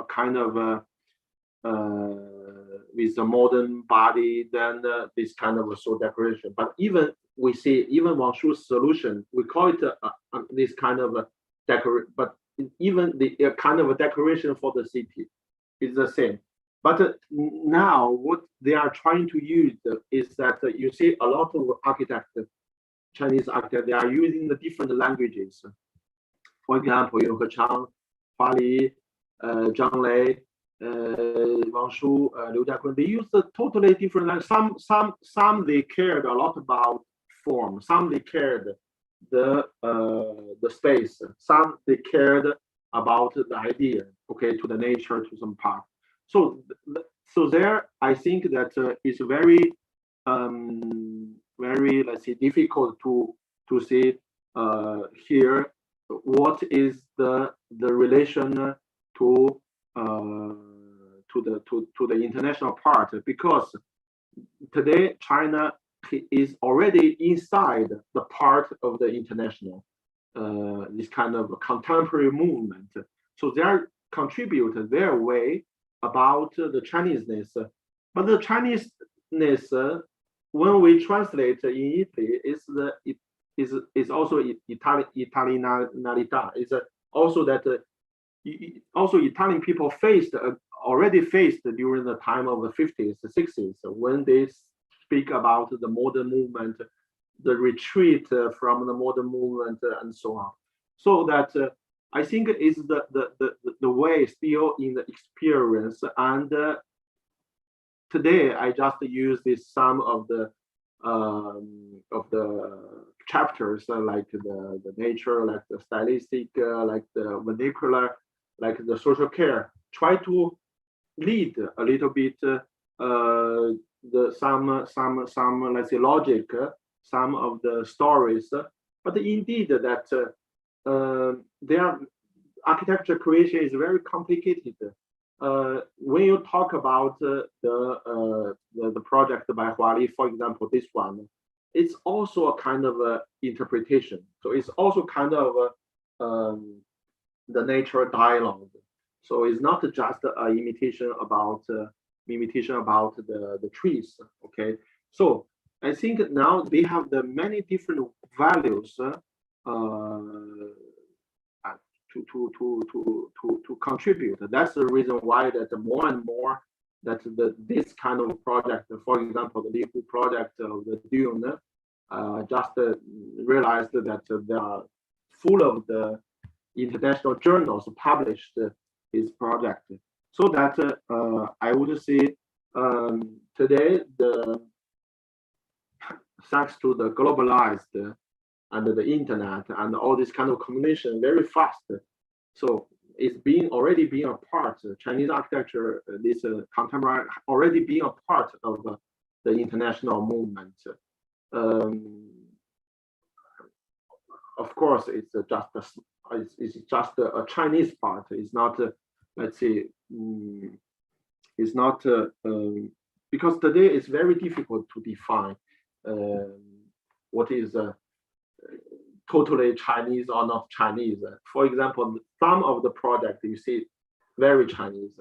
kind of with a modern body, then this kind of a soul decoration. But even we see even Wang Shu's solution, we call it this kind of a decoration, but even the kind of a decoration for the city is the same. But now what they are trying to use is that you see a lot of architects, Chinese architects, they are using the different languages. For example, He Chang, Hua Li, Zhang Lei, Wang Shu, Liu Jiakun, they used a totally different language. Some they cared a lot about form. Some they cared the space. Some they cared about the idea. Okay, to the nature, to some part. So there, I think that it's very very, let's say, difficult to see here what is the relation to the international part, because today China is already inside the part of the international, this kind of contemporary movement. So they contribute their way about the Chineseness, but the Chineseness, when we translate in Italy, is also Italianalità. Is also that also Italian people already faced during the time of the 50s, 60s, when they speak about the modern movement, the retreat from the modern movement, and so on. So that I think is the way still in the experience. And today I just use some of the chapters, like the nature, like the stylistic, like the vernacular, like the social care. Try to lead a little bit some let's say logic, some of the stories, but indeed that their architecture creation is very complicated. When you talk about the project by Huali, for example, this one, it's also a kind of interpretation. So it's also kind of the nature dialogue. So it's not just an imitation about the trees. Okay, so I think now they have the many different values to contribute. That's the reason why that more and more that this kind of project, for example, the Lifu project of the Dune, just realized that they are full of the international journals published his project. So that I would say today, thanks to the globalized and the internet and all this kind of communication very fast. So it's already being a part, Chinese architecture, this contemporary, already being a part of the international movement. Of course, it's just a Chinese part. It's not, let's say, it's not because today it's very difficult to define what is totally Chinese or not Chinese. For example, some of the projects you see very Chinese,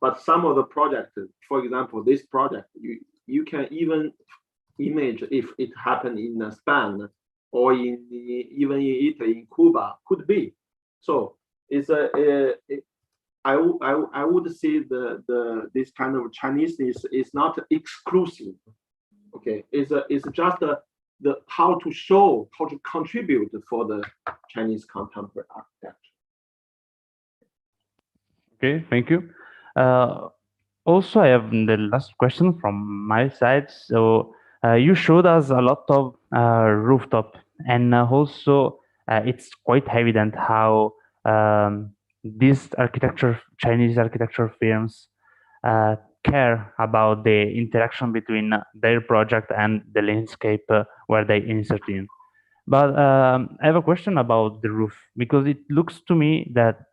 but some of the projects, for example, this project, you can even image if it happened in Spain or even in Italy, in Cuba, could be. So it's I would say this kind of Chineseness is not exclusive. Okay, it's just how to show, how to contribute for the Chinese contemporary architecture. Okay, thank you. Also, I have the last question from my side. So you showed us a lot of rooftop, and also it's quite evident how these Chinese architecture firms care about the interaction between their project and the landscape where they insert in. But I have a question about the roof, because it looks to me that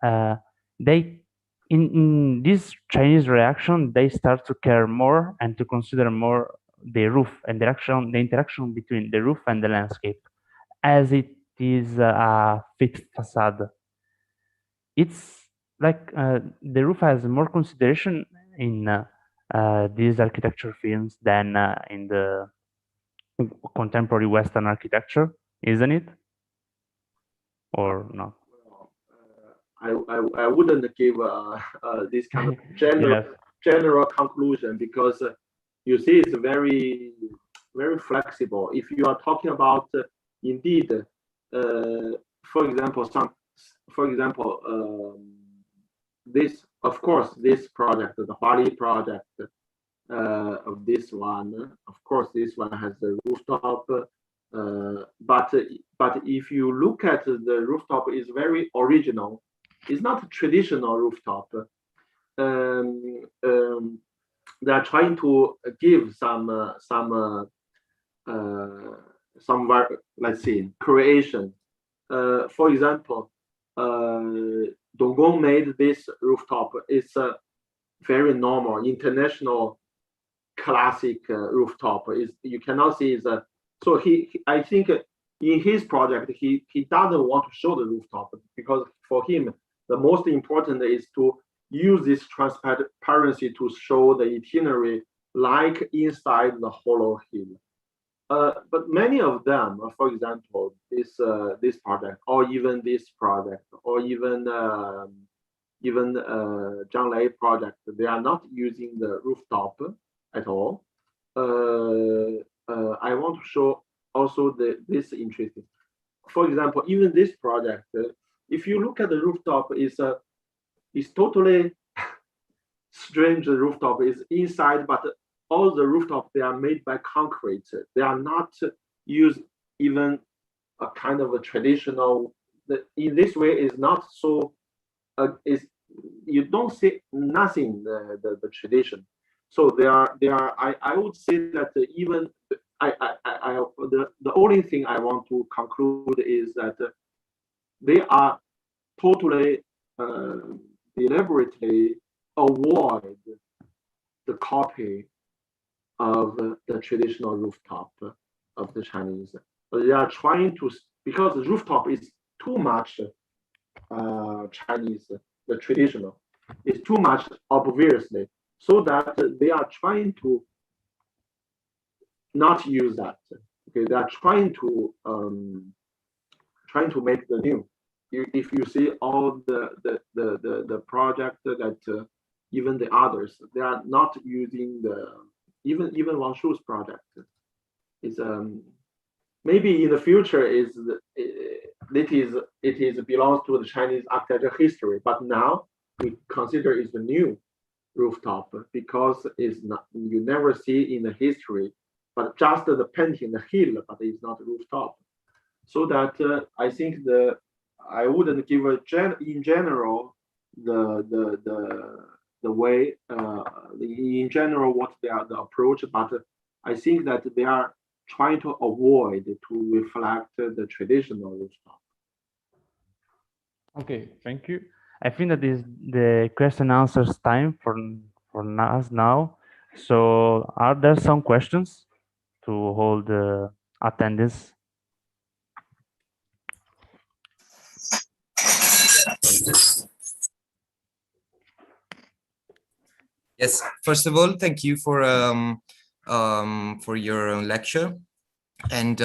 they, in this Chinese reaction, they start to care more and to consider more the roof and the interaction between the roof and the landscape, as it is a fixed facade. It's like the roof has more consideration in these architecture films than in the contemporary Western architecture, isn't it? Or not? I wouldn't give this kind of general conclusion, because you see it's very flexible. If you are talking about indeed, for example, this of course, this project, the Huali project of this one, of course, this one has the rooftop. But if you look at the rooftop, is very original. It's not a traditional rooftop. They are trying to give let's see, creation. For example, Dongong made this rooftop. It's a very normal international classic rooftop. Is you cannot see is a so I think in his project he doesn't want to show the rooftop because for him the most important is to use this transparency to show the itinerary like inside the hollow hill. But many of them, for example, this project, or even this project, or even Zhang Lei project, they are not using the rooftop at all. I want to show also this interesting. For example, even this project, if you look at the rooftop, is totally strange. The rooftop is inside, but all the rooftop they are made by concrete. They are not use even a kind of a traditional. In this way, is not so. Is you don't see nothing the tradition. So they are. I would say that even the only thing I want to conclude is that they are totally deliberately avoid the copy of the traditional rooftop of the Chinese. They are trying to, because the rooftop is too much Chinese, the traditional, is too much obviously, so that they are trying to not use that. Okay, they are trying to make the new. If you see all the project that even the others, they are not using the even Wang Shu's project is maybe in the future it belongs to the Chinese architecture history, but now we consider it's the new rooftop because it's not, you never see in the history, but just the painting the hill, but it's not a rooftop. So that I think I wouldn't give in general the way in general what they are the approach, but I think that they are trying to avoid to reflect the traditional rooftop. Okay, thank you. I think that is the question answers time for us now. So are there some questions to hold the attendance? Yes, first of all, thank you for your lecture. And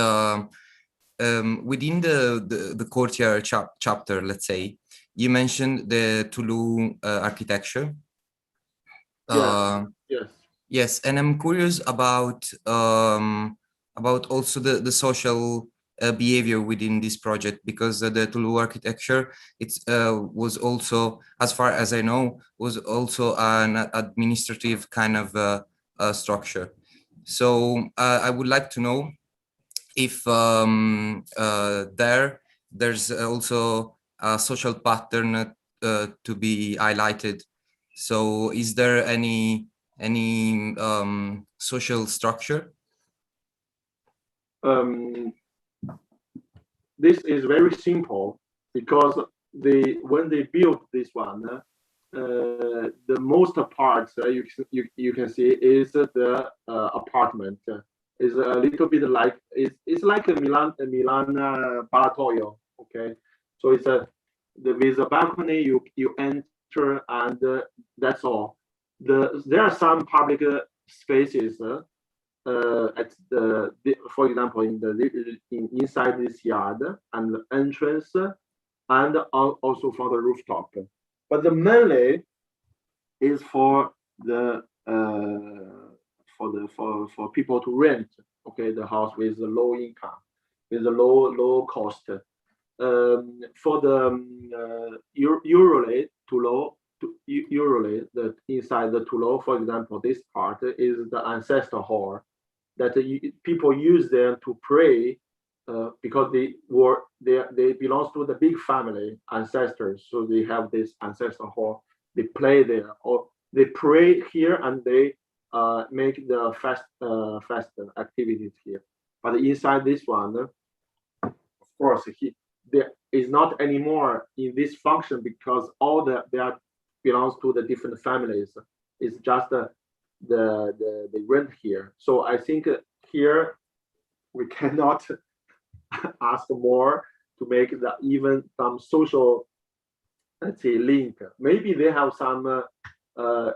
within the Courtyard chapter, let's say, you mentioned the Toulouse architecture. Yes. Yes, and I'm curious about also the social behavior within this project, because the Toulouse architecture was also, as far as I know, was also an administrative kind of structure. So I would like to know if there's also a social pattern to be highlighted. So is there any social structure? This is very simple because when they built this one, the most part you can see is the apartment. Is a little bit like it's like a Milan Palatoio. Okay, so it's with a balcony you enter and that's all. There are some public spaces at for example inside this yard and the entrance and also for the rooftop, but the mainly is for the for people to rent. Okay, the house with the low income, with the low cost. For the usually Toulouse usually inside the Toulouse, for example, this part is the ancestor hall that people use them to pray because they belong to the big family ancestors. So they have this ancestor hall. They play there, or they pray here, and they make the fast activities here. But inside this one, of course, there is not anymore in this function because all they are belongs to the different families. It's just the rent here. So I think here we cannot ask more to make even some social, let's say, link. Maybe they have some, the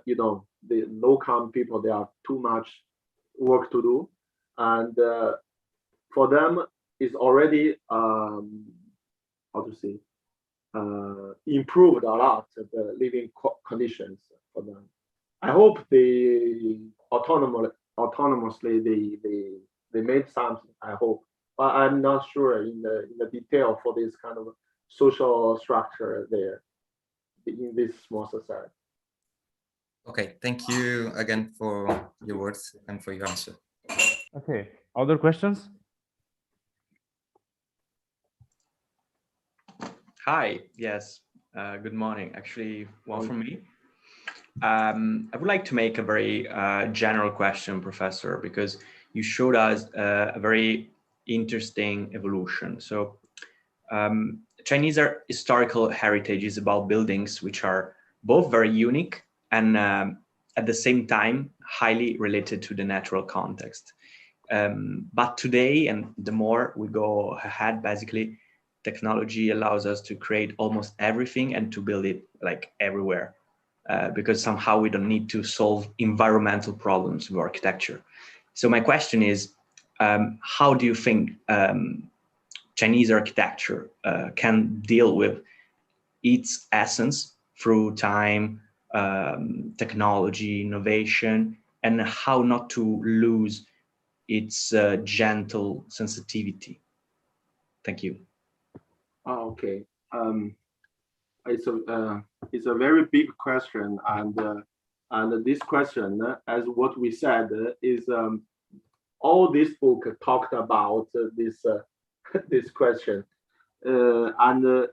local people, they have too much work to do, and for them is already how to say improved a lot the living conditions for them. I hope they autonomously they made something. I hope, but I'm not sure in the detail for this kind of social structure there in this small society. Okay, thank you again for your words and for your answer. Okay, other questions? Hi, yes, good morning. Actually, one from me. I would like to make a very general question, Professor, because you showed us a very interesting evolution. So Chinese historical heritage is about buildings which are both very unique and at the same time highly related to the natural context. But today, and the more we go ahead, basically, technology allows us to create almost everything and to build it like everywhere. Because somehow we don't need to solve environmental problems with architecture. So my question is, how do you think Chinese architecture can deal with its essence through time, technology, innovation, and how not to lose its gentle sensitivity? Thank you. Oh, okay. It's a very big question, and this question, as what we said, is all this book talked about this this question, and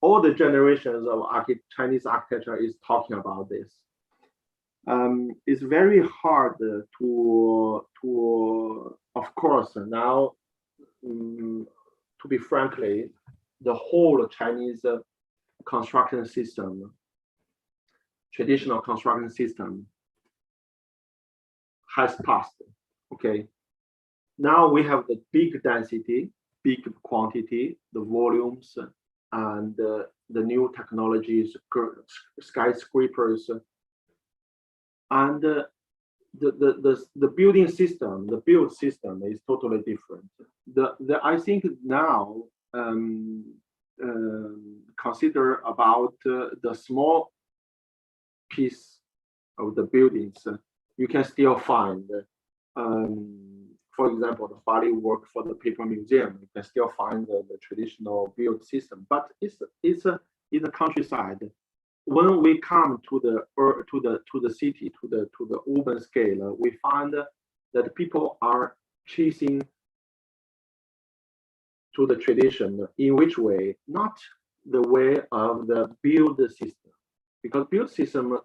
all the generations of Chinese architecture is talking about this. It's very hard to of course now, to be frankly, the whole Chinese construction system, traditional construction system, has passed. Okay, now we have the big density, big quantity, the volumes, and the new technologies, skyscrapers, and the building system, the build system is totally different. I think now consider about the small piece of the buildings, you can still find, for example, the body work for the paper museum, you can still find the traditional build system, but it's in the countryside. When we come to the city, to the urban scale, we find that people are chasing to the tradition. In which way? Not the way of the build system, because build system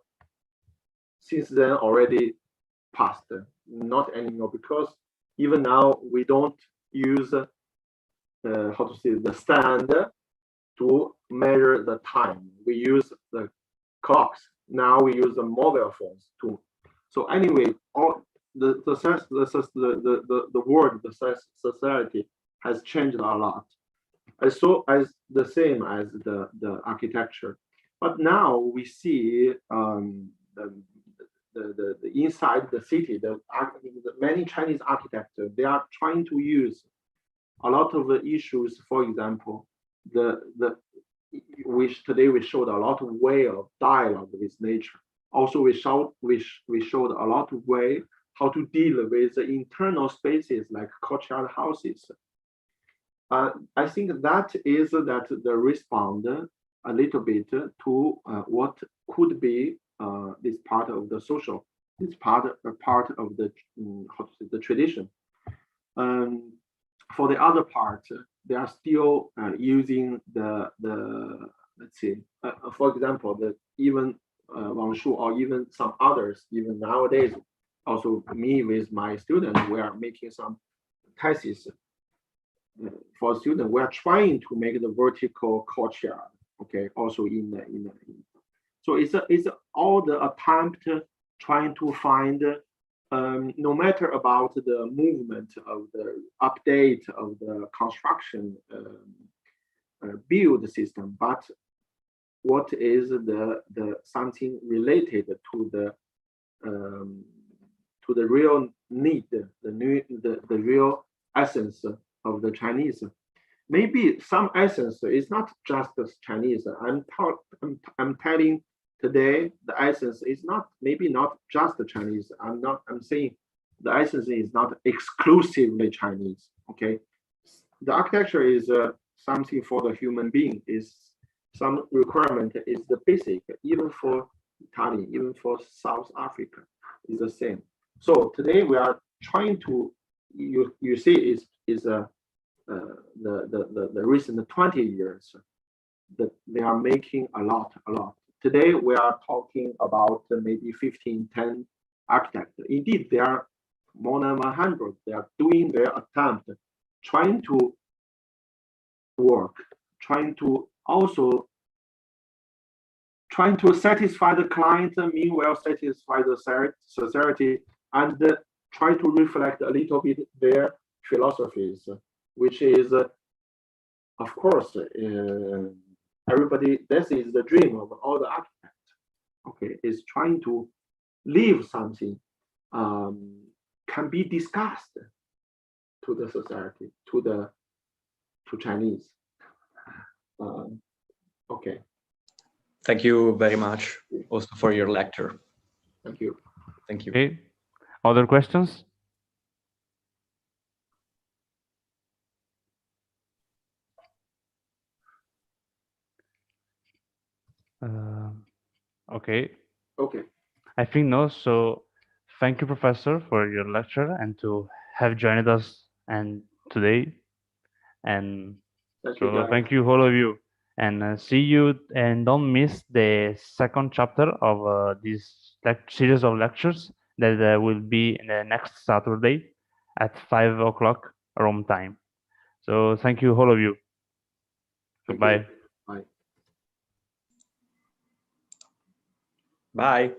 since then already passed, not anymore, because even now we don't use how to say, the stand to measure the time. We use the clocks. Now we use the mobile phones too. So anyway, all the world, the society has changed a lot. As the same as the architecture, but now we see the inside the city, the many Chinese architects, they are trying to use a lot of the issues. For example, which today we showed a lot of way of dialogue with nature. Also, we showed a lot of way how to deal with the internal spaces like courtyard houses. I think that is the response a little bit to what could be this part of the social, this part of the how to say, the tradition. For the other part, they are still using the let's see, for example, even Wang Shu or even some others, even nowadays, also me with my students, we are making some thesis for students. We are trying to make the vertical courtyard, okay, also so it's all the attempt trying to find no matter about the movement of the update of the construction build system, but what is the something related to the real need, the real essence of the Chinese. Maybe some essence is not just the Chinese. I'm telling today the essence is not maybe not just the Chinese. I'm saying the essence is not exclusively Chinese. Okay, the architecture is something for the human being. Is some requirement is the basic, even for Italy, even for South Africa, is the same. So today we are trying to you see is the recent 20 years that they are making a lot. Today we are talking about maybe 15, 10 architects. Indeed, there are more than 100. They are doing their attempt, trying to work, trying to satisfy the client, meanwhile satisfy the society, and try to reflect a little bit their philosophies, which is, of course, everybody, this is the dream of all the architects, okay, is trying to leave something can be discussed to the society, to Chinese. Okay. Thank you very much also for your lecture. Thank you. Thank you. Okay. Other questions? Okay. Okay. I think no. So thank you, Professor, for your lecture and to have joined us and today. And thank you, all of you. And see you. And don't miss the second chapter of this series of lectures that will be next Saturday at 5 o'clock Rome time. So thank you, all of you. Goodbye. Bye. Bye.